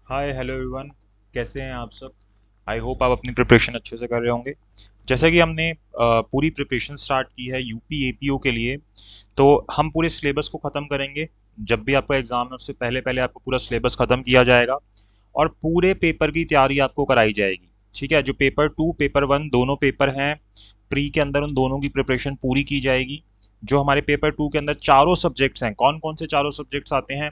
Hi hello everyone. कैसे हैं आप सब? आई होप आप अपनी प्रिपरेशन अच्छे से कर रहे होंगे। जैसा कि हमने पूरी प्रिपरेशन स्टार्ट की है यूपी एपीओ के लिए, तो हम पूरे सिलेबस को ख़त्म करेंगे। जब भी आपका एग्ज़ाम है उससे पहले पहले आपको पूरा सिलेबस ख़त्म किया जाएगा और पूरे पेपर की तैयारी आपको कराई जाएगी। ठीक है, जो पेपर टू पेपर वन दोनों पेपर हैं प्री के अंदर, उन दोनों की प्रिपरेशन पूरी की जाएगी। जो हमारे पेपर टू के अंदर चारों सब्जेक्ट्स हैं, कौन कौन से चारों सब्जेक्ट्स आते हैं?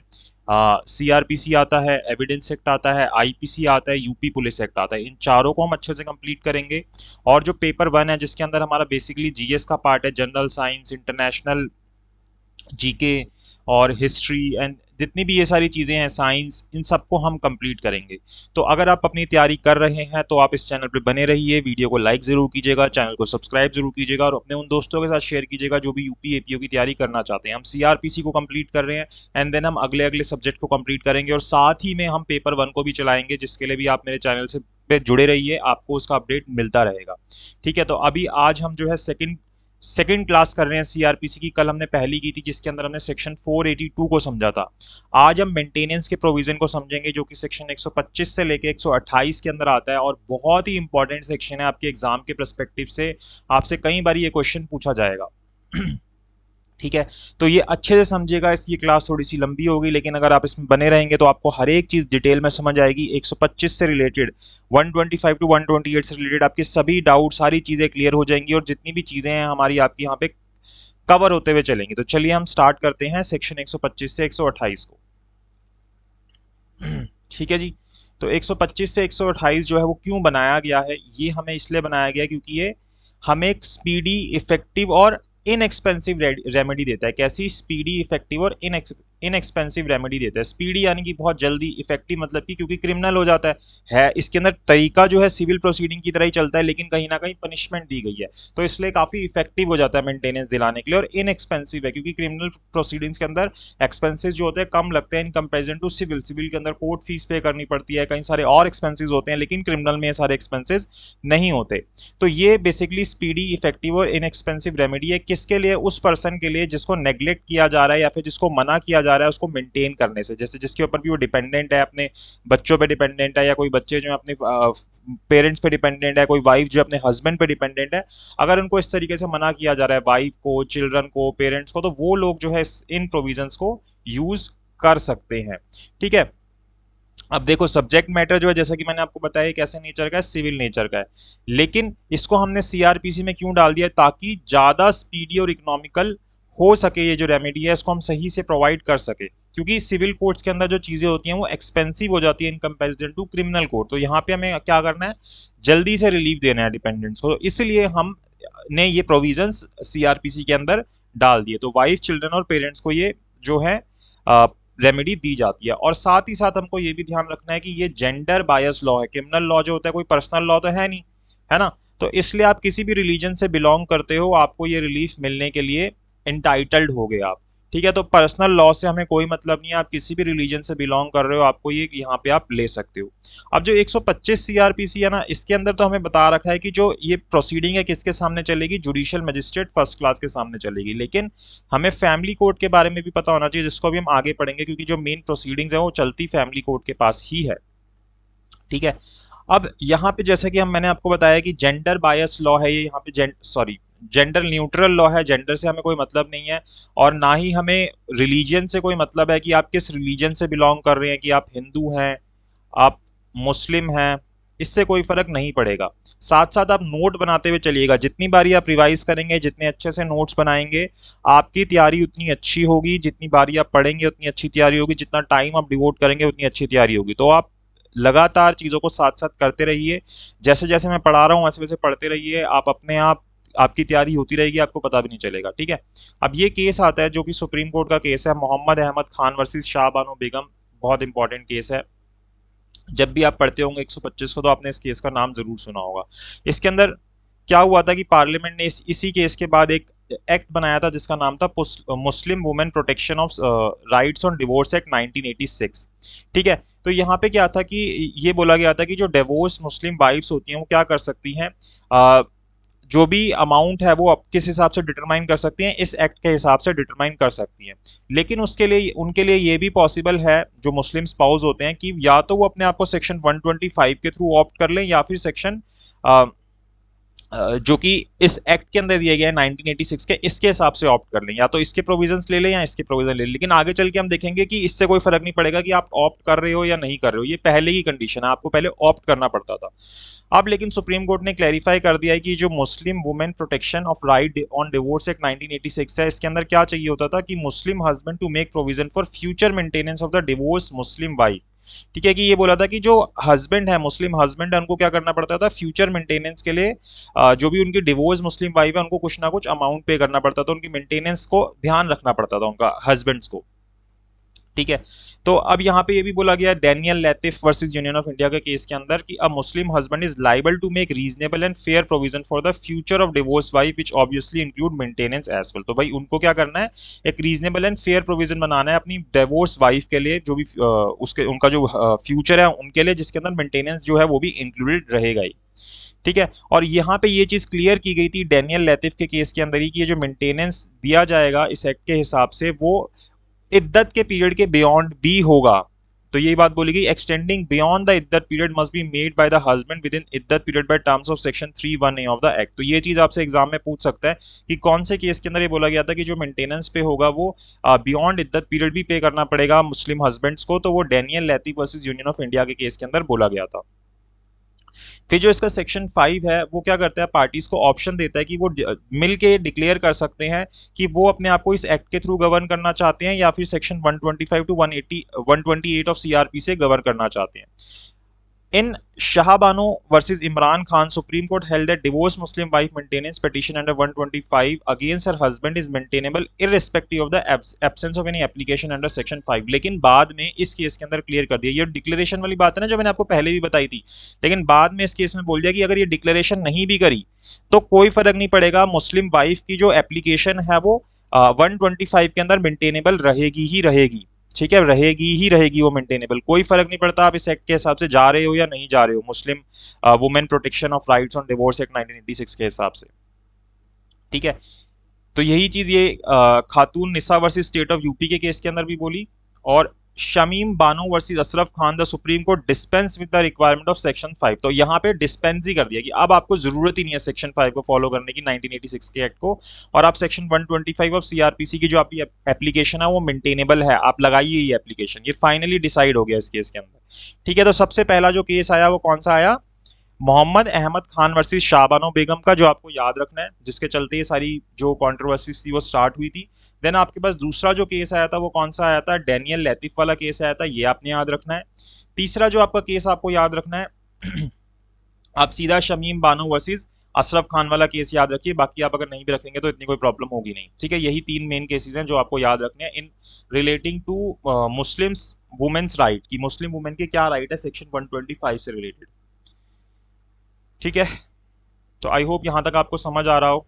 सीआरपीसी आता है, एविडेंस एक्ट आता है, आईपीसी आता है, यूपी पुलिस एक्ट आता है। इन चारों को हम अच्छे से कंप्लीट करेंगे। और जो पेपर वन है जिसके अंदर हमारा बेसिकली जीएस का पार्ट है, जनरल साइंस, इंटरनेशनल जीके और हिस्ट्री एंड जितनी भी ये सारी चीज़ें हैं, साइंस, इन सबको हम कंप्लीट करेंगे। तो अगर आप अपनी तैयारी कर रहे हैं तो आप इस चैनल पे बने रहिए, वीडियो को लाइक ज़रूर कीजिएगा, चैनल को सब्सक्राइब जरूर कीजिएगा और अपने उन दोस्तों के साथ शेयर कीजिएगा जो भी यूपी एपीओ की तैयारी करना चाहते हैं। हम सीआरपीसी को कंप्लीट कर रहे हैं एंड देन हम अगले अगले सब्जेक्ट को कंप्लीट करेंगे और साथ ही में हम पेपर वन को भी चलाएंगे, जिसके लिए भी आप मेरे चैनल से पे जुड़े रहिए, आपको उसका अपडेट मिलता रहेगा। ठीक है, तो अभी आज हम जो है सेकंड क्लास कर रहे हैं सीआरपीसी की। कल हमने पहली की थी जिसके अंदर हमने सेक्शन 482 को समझा था। आज हम मेंटेनेंस के प्रोविजन को समझेंगे जो कि सेक्शन 125 से लेके 128 के अंदर आता है और बहुत ही इंपॉर्टेंट सेक्शन है आपके एग्जाम के परस्पेक्टिव से। आपसे कई बार ये क्वेश्चन पूछा जाएगा। ठीक है, तो ये अच्छे से समझिएगा। इसकी क्लास थोड़ी सी लंबी होगी लेकिन अगर आप इसमें बने रहेंगे तो आपको हर एक चीज़ डिटेल में समझ आएगी। 125 से रिलेटेड 125 टू 128 से रिलेटेड आपके सभी डाउट, सारी चीज़ें क्लियर हो जाएंगी और जितनी भी चीज़ें हैं हमारी आपकी यहाँ पे कवर होते हुए चलेंगी। तो चलिए हम स्टार्ट करते हैं सेक्शन 125 से 128 को। ठीक है जी। तो 125 से 128 जो है वो क्यों बनाया गया है? ये हमें इसलिए बनाया गया क्योंकि ये हमें एक स्पीडी, इफेक्टिव और इनएक्सपेंसिव रेमेडी देता है। कैसी? स्पीडी, इफेक्टिव और इनएक्सपेंसिव रेमेडी देता है। स्पीडी यानी कि बहुत जल्दी, इफेक्टिव मतलब कि क्योंकि क्रिमिनल हो जाता है इसके अंदर तरीका जो है सिविल प्रोसीडिंग की तरह ही चलता है लेकिन कहीं ना कहीं पनिशमेंट दी गई है, तो इसलिए काफी इफेक्टिव हो जाता है मेंटेनेंस दिलाने के लिए। और इनएक्सपेंसिव है क्योंकि क्रिमिनल प्रोसीडिंग्स के अंदर एक्सपेंसेस जो होते हैं कम लगते हैं in comparison to civil. Civil के अंदर कोर्ट फीस पे करनी पड़ती है, कई सारे और एक्सपेंसेस होते हैं, लेकिन क्रिमिनल में ये सारे एक्सपेंसेस नहीं होते। तो ये बेसिकली स्पीडी, इफेक्टिव और इनएक्सपेंसिव रेमेडी है। किसके लिए? उस पर्सन के लिए जिसको नेग्लेक्ट किया जा रहा है या फिर जिसको मना किया जा रहा है उसको मेंटेन करने से। जैसे जिसके ऊपर भी वो डिपेंडेंट है, अपने बच्चों पे डिपेंडेंट है, या कोई बच्चे जो है अपने पेरेंट्स पे डिपेंडेंट है, कोई वाइफ जो अपने हस्बैंड पे डिपेंडेंट है, अगर उनको इस तरीके से मना किया जा रहा है, वाइफ को, चिल्ड्रन को, पेरेंट्स को, तो वो लोग जो है इन प्रोविजंस को यूज कर सकते हैं। ठीक है, अब देखो सब्जेक्ट मैटर जो है जैसा कि मैंने आपको बताया कैसे नेचर का है, सिविल नेचर का है। लेकिन इसको हमने सीआरपीसी में क्यों डाल दिया? ताकि ज्यादा स्पीडी और इकोनॉमिकल हो सके। ये जो रेमेडी है इसको हम सही से प्रोवाइड कर सके, क्योंकि सिविल कोर्ट्स के अंदर जो चीजें होती हैं वो एक्सपेंसिव हो जाती है in comparison to criminal court. तो यहाँ पे हमें क्या करना है? जल्दी से रिलीफ देना है डिपेंडेंट्स को, तो इसलिए हम ने ये प्रोविजंस सीआरपीसी के अंदर डाल दिए। तो वाइफ, चिल्ड्रन और पेरेंट्स को ये जो है रेमेडी दी जाती है। और साथ ही साथ हमको ये भी ध्यान रखना है कि ये जेंडर बायस लॉ है। क्रिमिनल लॉ जो होता है कोई पर्सनल लॉ तो है नहीं, है ना? तो इसलिए आप किसी भी रिलीजन से बिलोंग करते हो, आपको ये रिलीफ मिलने के लिए इंटाइटल्ड हो गए आप। ठीक है, तो पर्सनल लॉ से हमें कोई मतलब नहीं है, आप किसी भी रिलीजन से बिलोंग कर रहे हो, आपको ये यहाँ पे आप ले सकते हो। अब जो 125 सीआरपीसी है ना, इसके अंदर तो हमें बता रखा है कि जो ये प्रोसीडिंग है किसके सामने चलेगी? जुडिशियल मजिस्ट्रेट फर्स्ट क्लास के सामने चलेगी। लेकिन हमें फैमिली कोर्ट के बारे में भी पता होना चाहिए, जिसको भी हम आगे पढ़ेंगे, क्योंकि जो मेन प्रोसीडिंग्स है वो चलती फैमिली कोर्ट के पास ही है। ठीक है, अब यहाँ पे जैसा कि हम मैंने आपको बताया कि जेंडर बायस लॉ है ये, यहाँ पे जेंडर न्यूट्रल लॉ है। जेंडर से हमें कोई मतलब नहीं है और ना ही हमें रिलीजन से कोई मतलब है कि आप किस रिलीजन से बिलोंग कर रहे हैं, कि आप हिंदू हैं, आप मुस्लिम हैं, इससे कोई फर्क नहीं पड़ेगा। साथ साथ आप नोट बनाते हुए चलिएगा। जितनी बारी आप रिवाइज करेंगे, जितने अच्छे से नोट्स बनाएंगे, आपकी तैयारी उतनी अच्छी होगी। जितनी बारी आप पढ़ेंगे उतनी अच्छी तैयारी होगी, जितना टाइम आप डिवोट करेंगे उतनी अच्छी तैयारी होगी। तो आप लगातार चीज़ों को साथ साथ करते रहिए। जैसे जैसे मैं पढ़ा रहा हूँ वैसे वैसे पढ़ते रहिए, आप अपने आप आपकी तैयारी होती रहेगी, आपको पता भी नहीं चलेगा। ठीक है, अब ये केस आता है जो कि सुप्रीम कोर्ट का केस है, मोहम्मद अहमद खान वर्सेस शाह बानो बेगम। बहुत इंपॉर्टेंट केस है। जब भी आप पढ़ते होंगे 125 को तो आपने इस केस का नाम जरूर सुना होगा। इसके अंदर क्या हुआ था कि पार्लियामेंट ने इसी केस के बाद एक एक्ट बनाया था जिसका नाम था मुस्लिम women protection of rights on divorce act 1986। ठीक है, तो यहाँ पे क्या था कि ये बोला गया था कि जो डिवोर्स मुस्लिम वाइफ्स होती हैं वो क्या कर सकती हैं, जो भी अमाउंट है वो आप किस हिसाब से डिटरमाइन कर सकती हैं, इस एक्ट के हिसाब से डिटरमाइन कर सकती हैं। लेकिन उसके लिए उनके लिए ये भी पॉसिबल है, जो मुस्लिम स्पाउस होते हैं, कि या तो वो अपने आप को सेक्शन 125 के थ्रू ऑप्ट कर लें, या फिर सेक्शन जो कि इस एक्ट के अंदर दिया गया है 1986 के, इसके हिसाब से ऑप्ट कर लें, या तो इसके प्रोविजंस ले लें या इसके प्रोविजन ले लें। लेकिन आगे चल के हम देखेंगे कि इससे कोई फर्क नहीं पड़ेगा कि आप ऑप्ट कर रहे हो या नहीं कर रहे हो, ये पहले की कंडीशन है, आपको पहले ऑप्ट करना पड़ता था। अब लेकिन सुप्रीम कोर्ट ने क्लैरिफाई कर दिया है कि जो Muslim women protection of right on divorce act 1986 है, इसके अंदर क्या चाहिए होता था कि Muslim husband to make provision for future maintenance of the divorce Muslim wife. ठीक है, कि ये बोला था कि जो हस्बैंड है, मुस्लिम हस्बैंड है, उनको क्या करना पड़ता था फ्यूचर मेंटेनेंस के लिए, जो भी उनकी डिवोर्स मुस्लिम वाइफ है उनको कुछ ना कुछ अमाउंट पे करना पड़ता था, उनकी मेंटेनेंस को ध्यान रखना पड़ता था उनका हस्बैंड्स को। ठीक है, तो अब यहाँ पे ये भी बोला गया Daniel Latif versus Union of India के केस के अंदर कि a Muslim husband is liable to make reasonable and fair provision for the future of divorce wife which obviously include maintenance as well. तो भाई उनको क्या करना है, एक रीजनेबल एंड फेयर प्रोविजन बनाना है अपनी डिवोर्स वाइफ के लिए, जो भी उसके उनका जो फ्यूचर है उनके लिए, जिसके अंदर मेंटेनेंस जो है वो भी इंक्लूडेड रहेगा ही। ठीक है, और यहाँ पे ये चीज क्लियर की गई थी डेनियल लैटिफ के केस के अंदर ही कि ये जो मेंटेनेंस दिया जाएगा इस एक्ट के हिसाब से, वो इद्दत के पीरियड के बियॉन्ड भी होगा। तो यही बात बोली गई, एक्सटेंडिंग बियॉन्ड द इद्दत period must be made by the husband within इद्दत period by terms of section 31A of the act. तो ये चीज आपसे एग्जाम में पूछ सकता है कि कौन से केस के अंदर ये बोला गया था कि जो मेंटेनेंस पे होगा वो बियॉन्ड इद्दत पीरियड भी पे करना पड़ेगा मुस्लिम हस्बैंड्स को। तो वो डेनियल लैती वर्सेस यूनियन ऑफ इंडिया के केस के अंदर बोला गया था। फिर जो इसका सेक्शन 5 है वो क्या करता है, पार्टीज को ऑप्शन देता है कि वो मिल के डिक्लेयर कर सकते हैं कि वो अपने आप को इस एक्ट के थ्रू गवर्न करना चाहते हैं या फिर सेक्शन 125 टू 128 ऑफ सीआरपी से गवर्न करना चाहते हैं। In Shahabano versus Imran Khan, Supreme Court held that divorced Muslim wife maintenance petition under 125 against her husband is maintainable irrespective of the absence of any application under section 5। लेकिन बाद में इस case के अंदर clear कर दिया, ये declaration वाली बात है ना जो मैंने आपको पहले भी बताई थी, लेकिन बाद में इस केस में बोल दिया कि अगर ये डिक्लेरेशन नहीं भी करी तो कोई फर्क नहीं पड़ेगा, मुस्लिम वाइफ की जो एप्लीकेशन है वो 125 के अंदर मेंटेनेबल रहेगी ही रहेगी। ठीक है, रहेगी ही रहेगी वो मेंटेनेबल, कोई फर्क नहीं पड़ता आप इस एक्ट के हिसाब से जा रहे हो या नहीं जा रहे हो, मुस्लिम women protection of rights on divorce act 1986 के हिसाब से। ठीक है, तो यही चीज ये खातून निसा वर्सेस स्टेट ऑफ यूपी के केस के अंदर भी बोली। और Shamim Bano versus Ashraf Khan, the supreme court dispense with the requirement of section 5। तो यहाँ पे डिस्पेंस ही कर दिया कि अब आपको जरूरत ही नहीं है सेक्शन 5 को फॉलो करने की 1986 के एक्ट को, और आप सेक्शन 125 ऑफ सीआरपीसी की जो आपकी एप्लीकेशन है वो मेंटेनेबल है, आप लगाइए ये एप्लीकेशन। ये फाइनली डिसाइड हो गया इस केस के अंदर। ठीक है, तो सबसे पहला जो केस आया वो कौन सा आया, मोहम्मद अहमद खान वर्सेस शाबानो बेगम का, जो आपको याद रखना है, जिसके चलते ये सारी जो कंट्रोवर्सीज थी वो स्टार्ट हुई थी। देन आपके पास दूसरा जो केस आया था वो कौन सा आया था, डेनियल लैतिफ वाला केस आया था, ये आपने याद रखना है। तीसरा जो आपका केस आपको याद रखना है आप सीधा शमीम बानो वर्सेस अशरफ खान वाला केस याद रखिए, बाकी आप अगर नहीं भी रखेंगे तो इतनी कोई प्रॉब्लम होगी नहीं। ठीक है, यही तीन मेन केसेस हैं जो आपको याद रखने हैं in relating to Muslims women's right, कि मुस्लिम वुमेन के क्या राइट है सेक्शन 125 से रिलेटेड। ठीक है, तो आई होप यहां तक आपको समझ आ रहा हो।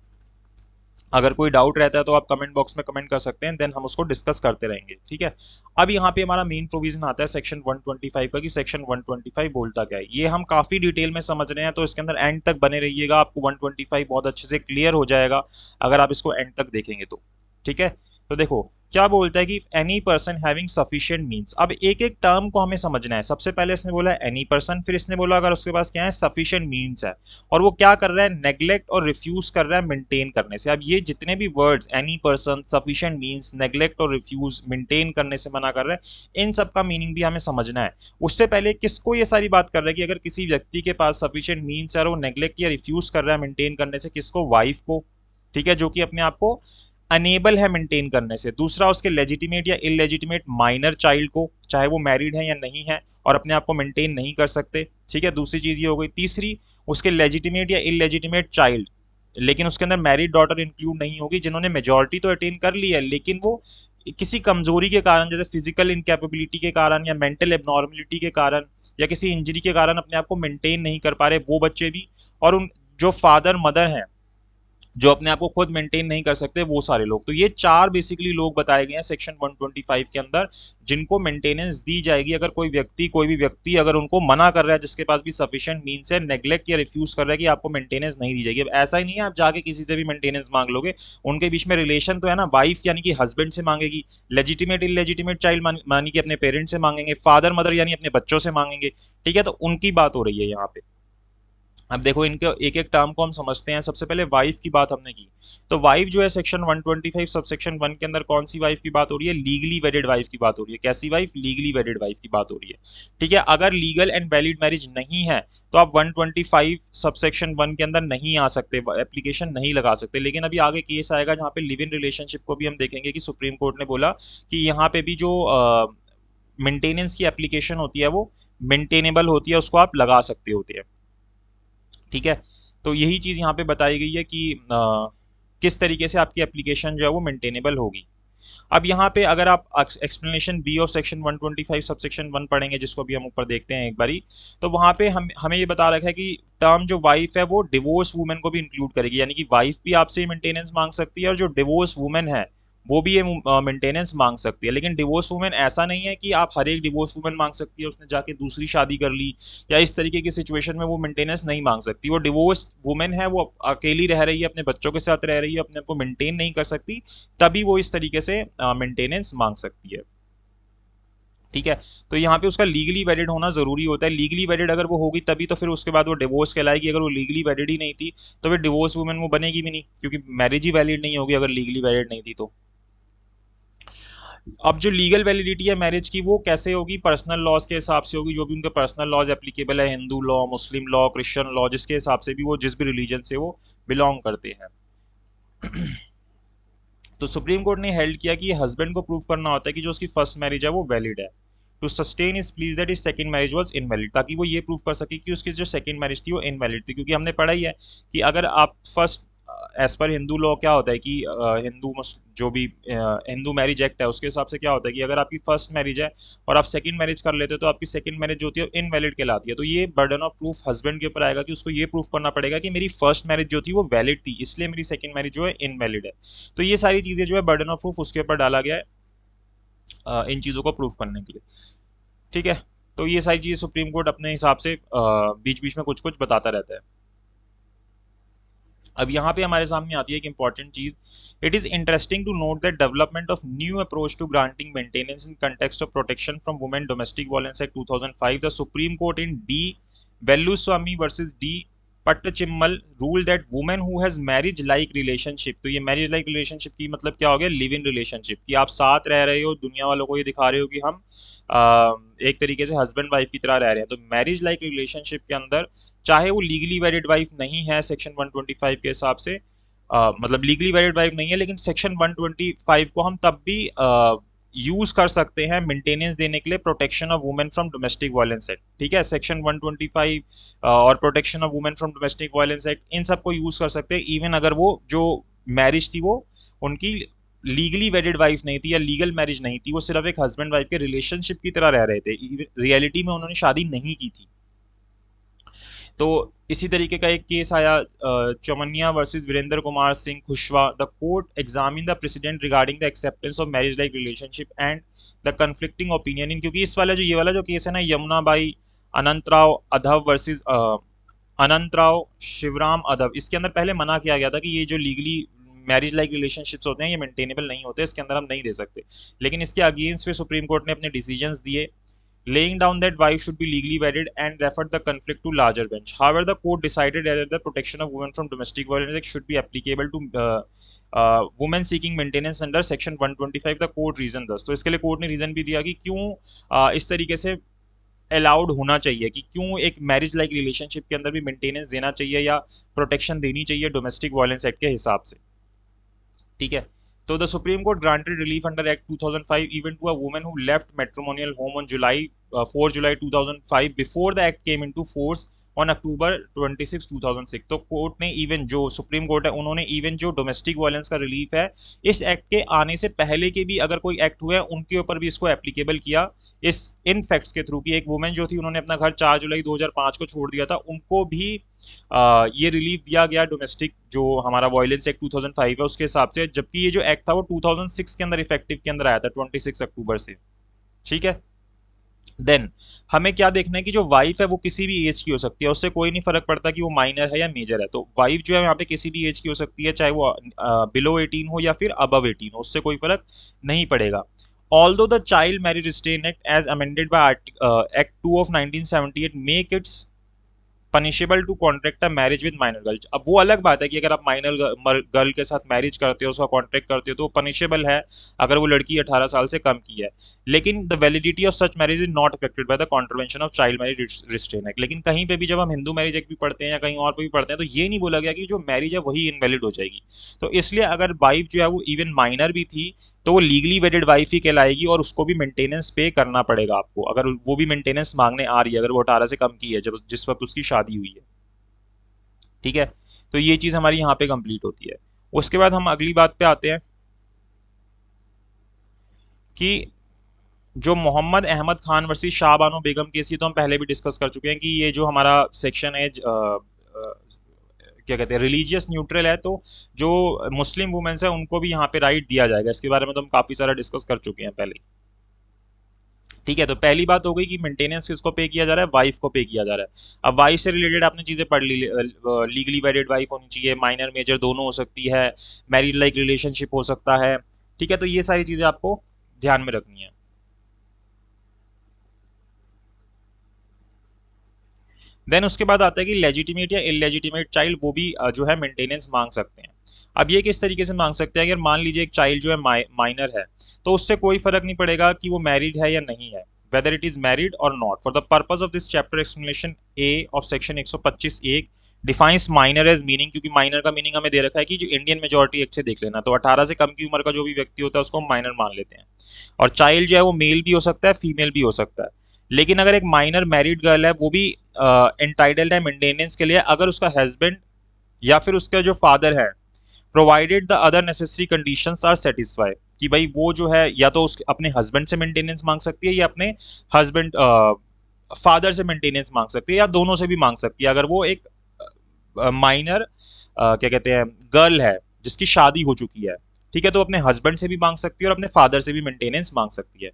अगर कोई डाउट रहता है तो आप कमेंट बॉक्स में कमेंट कर सकते हैं, देन हम उसको डिस्कस करते रहेंगे। ठीक है, अब यहाँ पे हमारा मेन प्रोविजन आता है सेक्शन 125 का, कि सेक्शन 125 बोलता क्या है। ये हम काफी डिटेल में समझ रहे हैं, तो इसके अंदर एंड तक बने रहिएगा, आपको 125 बहुत अच्छे से क्लियर हो जाएगा अगर आप इसको एंड तक देखेंगे तो। ठीक है, तो देखो क्या बोलता है कि any person having sufficient means. अब एक एक टर्म को हमें समझना है। सबसे पहले इसने बोला एनी पर्सन, फिर इसने बोला अगर उसके पास क्या है, सफिशिएंट मींस है, और वो क्या कर रहा है, नेग्लेक्ट और रिफ्यूज कर रहा है मेंटेन करने से। अब ये जितने भी words any person, sufficient means, neglect or refuse, maintain करने से मना कर रहा है, इन सब का मीनिंग भी हमें समझना है। उससे पहले किसको ये सारी बात कर रहा है कि अगर किसी व्यक्ति के पास सफिशिएंट मींस है और वो नेग्लेक्ट या रिफ्यूज कर रहा है मेंटेन करने से, किसको, वाइफ को। ठीक है, जो कि अपने आप को अनेबल है मेंटेन करने से। दूसरा, उसके लेजिटिमेट या इलेजिटिमेट माइनर चाइल्ड को, चाहे वो मैरिड है या नहीं है, और अपने आप को मेंटेन नहीं कर सकते। ठीक है, दूसरी चीज ये हो गई। तीसरी, उसके लेजिटिमेट या इलेजिटिमेट चाइल्ड, लेकिन उसके अंदर मैरिड डॉटर इंक्लूड नहीं होगी, जिन्होंने मेजोरिटी तो अटेन कर ली है लेकिन वो किसी कमजोरी के कारण, जैसे फिजिकल इनकैपेबिलिटी के कारण या मेंटल एबनॉर्मलिटी के कारण या किसी इंजरी के कारण अपने आप को मेंटेन नहीं कर पा रहे, वो बच्चे भी। और उन जो फादर मदर हैं जो अपने आप को खुद मेंटेन नहीं कर सकते वो सारे लोग। तो ये चार बेसिकली लोग बताए गए हैं सेक्शन 125 के अंदर, जिनको मेंटेनेंस दी जाएगी अगर कोई भी व्यक्ति अगर उनको मना कर रहा है, जिसके पास भी सफिशिएंट मीन्स है, नेग्लेक्ट या रिफ्यूज कर रहा है कि आपको मेंटेनेंस नहीं दी जाएगी। अब ऐसा ही नहीं है आप जाके किसी से भी मेंटेनेंस मांग लोगे, उनके बीच में रिलेशन तो है ना, वाइफ यानी कि हस्बैंड से मांगेगी, लेजिटिमेट इलेजिटिमेट चाइल्ड मानी कि अपने पेरेंट्स से मांगेंगे, फादर मदर यानी अपने बच्चों से मांगेंगे। ठीक है, तो उनकी बात हो रही है यहाँ पे। अब देखो इनके एक एक टर्म को हम समझते हैं। सबसे पहले वाइफ की बात हमने की, तो वाइफ जो है सेक्शन 125 सबसेक्शन 1 के अंदर कौन सी वाइफ की बात हो रही है? लीगली वेडेड वाइफ की बात हो रही है। कैसी वाइफ? लीगली वेडेड वाइफ की बात हो रही है। ठीक है, अगर लीगल एंड वैलिड मैरिज नहीं है तो आप 125 सबसेक्शन 1 के अंदर नहीं आ सकते, एप्लीकेशन नहीं लगा सकते। लेकिन अभी आगे केस आएगा जहाँ पे लिव इन रिलेशनशिप को भी हम देखेंगे कि सुप्रीम कोर्ट ने बोला कि यहाँ पे भी जो मेंटेनेंस की एप्लीकेशन होती है वो मेंटेनेबल होती है, उसको आप लगा सकते होते हैं। ठीक है, तो यही चीज यहाँ पे बताई गई है कि किस तरीके से आपकी एप्लीकेशन जो है वो मेंटेनेबल होगी। अब यहाँ पे अगर आप explanation B of section 125 subsection 1 पढ़ेंगे, जिसको भी हम ऊपर देखते हैं एक बारी, तो वहाँ पे हमें ये बता रखा है कि टर्म जो वाइफ है वो डिवोर्स वुमेन को भी इंक्लूड करेगी, यानी कि वाइफ भी आपसे मेंटेनेंस मांग सकती है और जो डिवोर्स वुमेन है वो भी ये मेंटेनेंस मांग सकती है। लेकिन डिवोर्स वुमेन ऐसा नहीं है कि आप हर एक डिवोर्स वुमेन मांग सकती है, उसने जाके दूसरी शादी कर ली या इस तरीके की सिचुएशन में वो मेंटेनेंस नहीं मांग सकती। वो डिवोर्स वुमेन है, वो अकेली रह रही है, अपने बच्चों के साथ रह रही है, अपने आप को मेंटेन नहीं कर सकती, तभी वो इस तरीके से मेंटेनेंस मांग सकती है। ठीक है, तो यहाँ पे उसका लीगली वेडिड होना जरूरी होता है। लीगली वेडिड अगर वो होगी तभी तो फिर उसके बाद वो डिवोर्स कहलाएगी। अगर वो लीगली वेडिड ही नहीं थी तो फिर डिवोर्स वुमेन वो बनेगी भी नहीं, क्योंकि मैरिज ही वैलिड नहीं होगी अगर लीगली वेडिड नहीं थी तो। अब जो लीगल वैलिडिटी है मैरिज की वो कैसे होगी? पर्सनल लॉज के हिसाब से होगी, जो भी उनके पर्सनल लॉज एप्लीकेबल है, हिंदू लॉ, मुस्लिम लॉ, क्रिश्चियन लॉ, जिसके हिसाब से भी वो जिस भी रिलीजन से वो बिलोंग करते हैं। तो सुप्रीम कोर्ट ने हेल्ड किया कि हस्बैंड को प्रूव करना होता है कि जो उसकी फर्स्ट मैरिज है वो वैलिड है, to sustain is pleas that is second marriage was invalid, ताकि वो ये प्रूव कर सके कि उसकी जो सेकंड मैरिज थी वो इनवैलिड थी। क्योंकि हमने पढ़ा ही है कि अगर आप first, as per Hindu law क्या होता है कि जो भी हिंदू मैरिज एक्ट है उसके हिसाब से क्या होता है कि अगर आपकी फर्स्ट मैरिज है और आप सेकंड मैरिज कर लेते हो तो आपकी सेकंड मैरिज जो होती है इनवैलिड कहलाती है। तो ये बर्डन ऑफ प्रूफ हस्बैंड के ऊपर आएगा कि उसको ये प्रूफ करना पड़ेगा कि मेरी फर्स्ट मैरिज जो थी वो वैलिड थी, इसलिए मेरी सेकंड मैरिज जो है इनवैलिड है। तो ये सारी चीजें जो है बर्डन ऑफ प्रूफ उसके ऊपर डाला गया है इन चीजों को प्रूफ करने के लिए। ठीक है, तो ये सारी चीजें सुप्रीम कोर्ट अपने हिसाब से बीच बीच में कुछ कुछ बताता रहता है। अब यहाँ पे हमारे सामने आती है एक इंपॉर्टेंट चीज, it is interesting to note that development of new approach to granting maintenance in context of protection from women domestic violence act 2005, the supreme court in D Velusamy versus D Patchaiammal rule that women who has marriage like relationship, तो ये marriage like relationship की मतलब क्या हो गया? Live in relationship, कि आप साथ रह रहे हो, दुनिया वालों को ये दिखा रहे हो कि हम एक तरीके से हस्बैंड वाइफ की तरह रह रहे हैं। तो मैरिज लाइक रिलेशनशिप के अंदर चाहे वो लीगली वेडिड वाइफ नहीं है सेक्शन 125 के हिसाब से, मतलब लीगली वेडिड वाइफ नहीं है, लेकिन सेक्शन 125 को हम तब भी यूज कर सकते हैं मेंटेनेंस देने के लिए, protection of women from domestic violence act. ठीक है, सेक्शन 125 और protection of women from domestic violence act, इन सबको यूज कर सकते हैं इवन अगर वो जो मैरिज थी वो उनकी लीगली वेडिड वाइफ नहीं थी या लीगल मैरिज नहीं थी, वो सिर्फ एक हस्बैंड वाइफ के रिलेशनशिप की तरह रह रहे थे, रियलिटी में उन्होंने शादी नहीं की थी। तो इसी तरीके का एक केस आया Chaumaniya versus Virendra Kumar Singh Khushwa, the court examine the president regarding the acceptance of marriage like relationship and the conflicting opinion in, क्योंकि इस वाला जो केस है ना, यमुना बाई अनंतराव अधव वर्सेस अनंतराव शिवराम अधव, इसके अंदर पहले मना किया गया था कि ये जो लीगली मैरिज लाइक रिलेशनशिप्स होते हैं ये मेंटेनेबल नहीं होते, इसके अंदर हम नहीं दे सकते। लेकिन इसके अगेंस्ट पे सुप्रीम कोर्ट ने अपने डिसीजंस दिए, laying down that wife should be legally wedded and referred the conflict to larger bench. However, the court decided that the protection of women from domestic violence should be applicable to women seeking maintenance under section 125, the court reason thus। तो इसके लिए court ने reason भी दिया कि क्यों इस तरीके से अलाउड होना चाहिए, कि क्यों एक मैरिज लाइक रिलेशनशिप के अंदर भी मेंटेनेंस देना चाहिए या प्रोटेक्शन देनी चाहिए डोमेस्टिक वायलेंस एक्ट के हिसाब से। ठीक है, so the Supreme Court granted relief under Act 2005 even to a woman who left matrimonial home on 4 July 2005 before the act came into force on October 26 2006। तो कोर्ट ने even जो supreme court है उन्होंने इवन जो domestic violence का relief है इस act के आने से पहले के भी अगर कोई एक्ट हुए हैं उनके ऊपर भी इसको एप्लीकेबल किया इस इन फैक्ट्स के थ्रू कि एक वुमेन जो थी उन्होंने अपना घर 4 जुलाई 2005 को छोड़ दिया था, उनको भी ये रिलीफ दिया गया डोमेस्टिक जो हमारा वायलेंस एक्ट 2005 है उसके हिसाब से, जबकि ये जो एक्ट था वो 2006 के अंदर इफेक्टिव के अंदर आया था 26 अक्टूबर से। ठीक है, देन हमें क्या देखना है कि जो वाइफ है वो किसी भी एज की हो सकती है, उससे कोई नहीं फर्क पड़ता कि वो माइनर है या मेजर है। तो वाइफ जो है यहाँ पे किसी भी एज की हो सकती है, चाहे वो बिलो 18 हो या फिर अबव 18 हो, उससे कोई फर्क नहीं पड़ेगा। Although the child marriage restrain act as amended by act 2 of 1978 make its punishable to contract a marriage with minor girl. अब वो अलग बात है कि अगर आप माइनर गर्ल के साथ मैरिज करते हो, उसका कॉन्ट्रैक्ट करते हो, तो पनिशेबल है अगर वो लड़की 18 साल से कम की है। लेकिन the validity of such marriage is not affected by the contravention of child marriage restrain act. लेकिन कहीं पे भी जब हम हिंदू मैरिज एक्ट भी पढ़ते हैं या कहीं और पे भी पढ़ते हैं तो ये नहीं बोला गया कि जो मैरिज है वही इनवैलिड हो जाएगी। तो इसलिए अगर वाइफ जो है वो इवन माइनर भी थी तो वो लीगली वेडेड वाइफ ही कहलाएगी और उसको भी मेंटेनेंस पे करना पड़ेगा आपको, अगर वो भी मेंटेनेंस मांगने आ रही है, अगर वो 18 से कम की है जब जिस वक्त उसकी शादी हुई है। ठीक है, तो ये चीज हमारी यहाँ पे कंप्लीट होती है। उसके बाद हम अगली बात पे आते हैं कि जो मोहम्मद अहमद खान वर्सेस शाह बानो बेगम केस, ये तो हम पहले भी डिस्कस कर चुके हैं कि ये जो हमारा सेक्शन है क्या कहते हैं रिलीजियस न्यूट्रल है, तो जो मुस्लिम वुमेन्स है उनको भी यहाँ पे राइट दिया जाएगा। इसके बारे में तो हम काफी सारा डिस्कस कर चुके हैं पहले। ठीक है, तो पहली बात हो गई कि मेंटेनेंस किसको पे किया जा रहा है, वाइफ को पे किया जा रहा है। अब वाइफ से रिलेटेड आपने चीजें पढ़ ली, लीगली वेडेड वाइफ होनी चाहिए, माइनर मेजर दोनों हो सकती है, मैरिड लाइक रिलेशनशिप हो सकता है। ठीक है, तो ये सारी चीजें आपको ध्यान में रखनी है। देन उसके बाद आता है कि लेजिटिमेट या इलेजिटिमेट चाइल्ड वो भी जो है मेंटेनेंस मांग सकते हैं। अब ये किस तरीके से मांग सकते हैं, अगर मान लीजिए एक चाइल्ड जो है माइनर है तो उससे कोई फर्क नहीं पड़ेगा कि वो मैरिड है या नहीं है, वेदर इट इज मैरिड और not. For the purpose of this chapter explanation A of section 125 A defines minor age meaning, क्योंकि माइनर का मीनिंग हमें दे रखा है कि जो इंडियन मेजोरिटी एक्ट से देख लेना, तो 18 से कम की उम्र का जो भी व्यक्ति होता है उसको हम माइनर मान लेते हैं। और चाइल्ड जो है वो मेल भी हो सकता है, फीमेल भी हो सकता है। लेकिन अगर एक माइनर मैरिड गर्ल है वो भी एंटाइटल्ड है मेंटेनेंस के लिए अगर उसका हस्बैंड या फिर उसका जो फादर है provided the other necessary conditions are satisfy, कि भाई वो जो है या तो उस अपने हस्बैंड से मेंटेनेंस मांग सकती है या अपने हस्बैंड फादर से मेंटेनेंस मांग सकती है या दोनों से भी मांग सकती है। अगर वो एक माइनर क्या कहते हैं गर्ल है जिसकी शादी हो चुकी है, ठीक है, तो अपने हस्बैंड से भी मांग सकती है और अपने फादर से भी मेंटेनेंस मांग सकती है।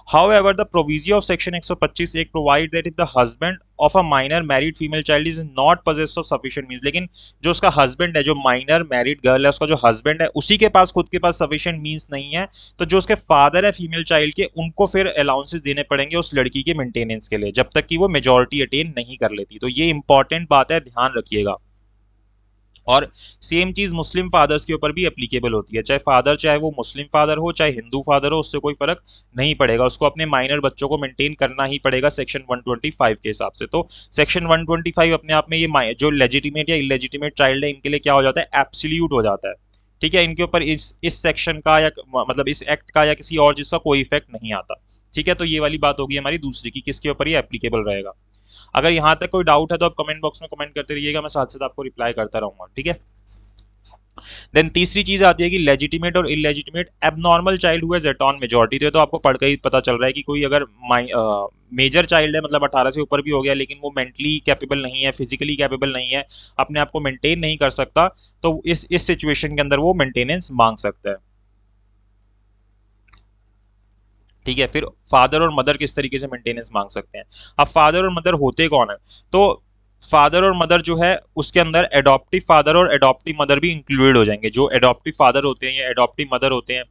However, the proviso of section 125 एक provide that if the husband of a minor married female child is not possessed of sufficient means, लेकिन जो उसका हस्बैंड है, जो माइनर मैरिड गर्ल है, उसका जो हस्बैंड है उसी के पास खुद के पास सफिशिएंट मींस नहीं है, तो जो उसके फादर है फीमेल चाइल्ड के उनको फिर अलाउंसेस देने पड़ेंगे उस लड़की के मेंटेनेंस के लिए जब तक कि वो मेजोरिटी अटेन नहीं कर लेती। तो ये इंपॉर्टेंट बात है, ध्यान रखिएगा। और सेम चीज मुस्लिम फादर्स के ऊपर भी एप्लीकेबल होती है, चाहे फादर चाहे वो मुस्लिम फादर हो चाहे हिंदू फादर हो, उससे कोई फर्क नहीं पड़ेगा, उसको अपने माइनर बच्चों को मेंटेन करना ही पड़ेगा सेक्शन 125 के हिसाब से। तो सेक्शन 125 अपने आप में ये जो लेजिटिमेट या इलेजिटिमेट चाइल्ड है इनके लिए क्या हो जाता है, एब्सोल्यूट हो जाता है। ठीक है, इनके ऊपर इस सेक्शन का या मतलब इस एक्ट का या किसी और चीज का कोई इफेक्ट नहीं आता। ठीक है, तो ये वाली बात होगी हमारी दूसरी की किसके ऊपर ये एप्लीकेबल रहेगा। अगर यहाँ तक कोई डाउट है तो आप कमेंट बॉक्स में कमेंट करते रहिएगा, मैं साथ साथ आपको रिप्लाई करता रहूंगा। ठीक है, देन तीसरी चीज आती है कि legitimate or illegitimate abnormal child हुआ एट ऑन मेजोरिटी। तो आपको पढ़ के ही पता चल रहा है कि कोई अगर मेजर चाइल्ड है मतलब 18 से ऊपर भी हो गया लेकिन वो मेंटली कैपेबल नहीं है, फिजिकली कैपेबल नहीं है, अपने आप को मेंटेन नहीं कर सकता, तो इस सिचुएशन के अंदर वो मेंटेनेंस मांग सकता है। ठीक है, फिर फादर और मदर किस तरीके से मेंटेनेंस मांग सकते हैं। अब फादर और मदर होते कौन है, तो फादर और मदर जो है उसके अंदर एडॉप्टिव फादर और एडॉप्टिव मदर भी इंक्लूडेड हो जाएंगे। जो एडॉप्टिव फादर होते हैं या एडॉप्टिव मदर होते हैं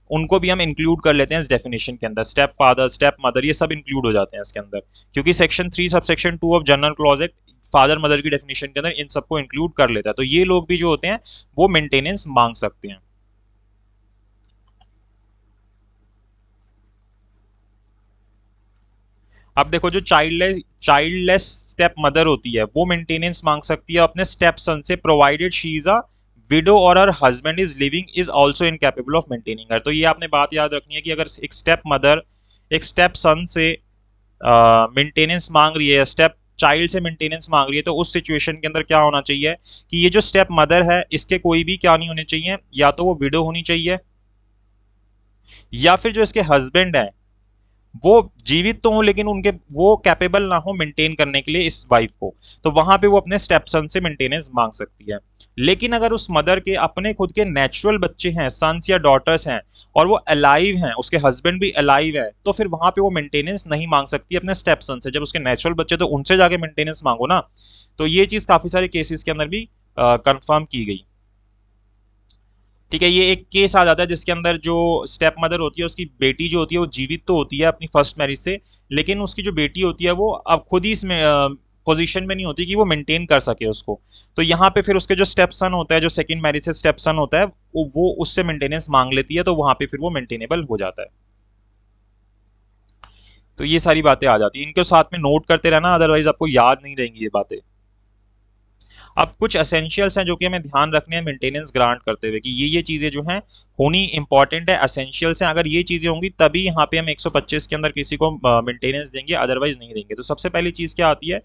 उनको भी हम इंक्लूड कर लेते हैं इस डेफिनेशन के अंदर। स्टेप फादर स्टेप मदर ये सब इंक्लूड हो जाते हैं इसके अंदर, क्योंकि section 3 sub section 2 of general clause act father mother की डेफिनेशन के अंदर इन सबको इंक्लूड कर लेता है। तो ये लोग भी जो होते हैं वो मेंटेनेंस मांग सकते हैं। अब देखो जो चाइल्डलेस स्टेप मदर होती है वो मेंटेनेंस मांग सकती है अपने स्टेप सन से, provided she is a widow or her husband is living is also incapable of maintaining her. तो ये आपने बात याद रखनी है कि अगर एक स्टेप मदर एक स्टेप सन से मेंटेनेंस मांग रही है, स्टेप चाइल्ड से मेंटेनेंस मांग रही है, तो उस सिचुएशन के अंदर क्या होना चाहिए कि ये जो स्टेप मदर है इसके कोई भी क्या नहीं होने चाहिए, या तो वो विडो होनी चाहिए, या फिर जो इसके हस्बैंड है वो जीवित तो हो लेकिन उनके वो कैपेबल ना हो मेंटेन करने के लिए इस वाइफ को, तो वहां पे वो अपने स्टेप सन से मेंटेनेंस मांग सकती है। लेकिन अगर उस मदर के अपने खुद के नेचुरल बच्चे हैं, सन्स या डॉटर्स हैं, और वो अलाइव हैं, उसके हस्बैंड भी अलाइव है, तो फिर वहां पे वो मेंटेनेंस नहीं मांग सकती अपने स्टेप सन से। जब उसके नेचुरल बच्चे तो उनसे जाके मेंटेनेंस मांगो ना। तो ये चीज काफी सारे केसेस के अंदर भी कंफर्म की गई। ठीक है, ये एक केस आ जाता है जिसके अंदर जो स्टेप मदर होती है उसकी बेटी जो होती है वो जीवित तो होती है अपनी फर्स्ट मैरिज से, लेकिन उसकी जो बेटी होती है वो अब खुद ही इसमें पोजीशन में नहीं होती कि वो मेंटेन कर सके उसको। तो यहाँ पे फिर उसके जो स्टेप सन होता है, जो सेकंड मैरिज से स्टेप सन होता है, वो उससे मेंटेनेंस मांग लेती है, तो वहां पे फिर वो मेंटेनेबल हो जाता है। तो ये सारी बातें आ जाती हैं, इनको साथ में नोट करते रहना, अदरवाइज आपको याद नहीं रहेंगी ये बातें। अब कुछ एसेंशियल्स हैं जो कि हमें ध्यान रखने हैं मेंटेनेंस ग्रांट करते हुए, कि ये चीजें जो हैं होनी इंपॉर्टेंट है, एसेंशियल्स हैं। अगर ये चीजें होंगी तभी यहाँ पे हम 125 के अंदर किसी को मेंटेनेंस देंगे, अदरवाइज नहीं देंगे। तो सबसे पहली चीज क्या आती है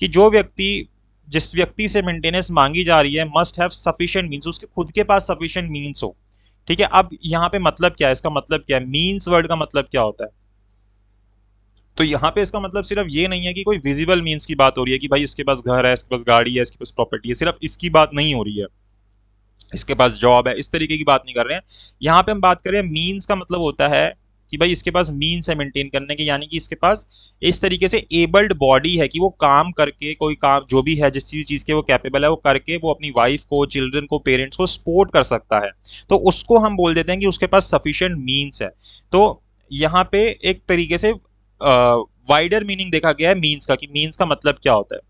कि जो व्यक्ति जिस व्यक्ति से मेंटेनेंस मांगी जा रही है मस्ट हैव सफिशिएंट मीन्स, उसके खुद के पास सफिशिएंट मीन्स हो। ठीक है, अब यहाँ पे मतलब क्या है, इसका मतलब क्या है, मीन्स वर्ड का मतलब क्या होता है। तो यहाँ पे इसका मतलब सिर्फ ये नहीं है कि कोई विजिबल मीन्स की बात हो रही है कि भाई इसके पास घर है, इसके पास गाड़ी है, इसके पास प्रॉपर्टी है, सिर्फ इसकी बात नहीं हो रही है, इसके पास जॉब है, इस तरीके की बात नहीं कर रहे हैं। यहाँ पे हम बात कर रहे हैं मीन्स का मतलब होता है कि भाई इसके पास मीन्स है मेंटेन करने के, यानी कि इसके पास इस तरीके से एबल्ड बॉडी है कि वो काम करके कोई काम जो भी है जिस चीज के वो कैपेबल है वो करके वो अपनी वाइफ को, चिल्ड्रन को, पेरेंट्स को सपोर्ट कर सकता है। तो उसको हम बोल देते हैं कि उसके पास सफिशिएंट मीन्स है। तो यहाँ पे एक तरीके से वाइडर मीनिंग देखा गया है मीन्स का, कि मीन्स का मतलब क्या होता है।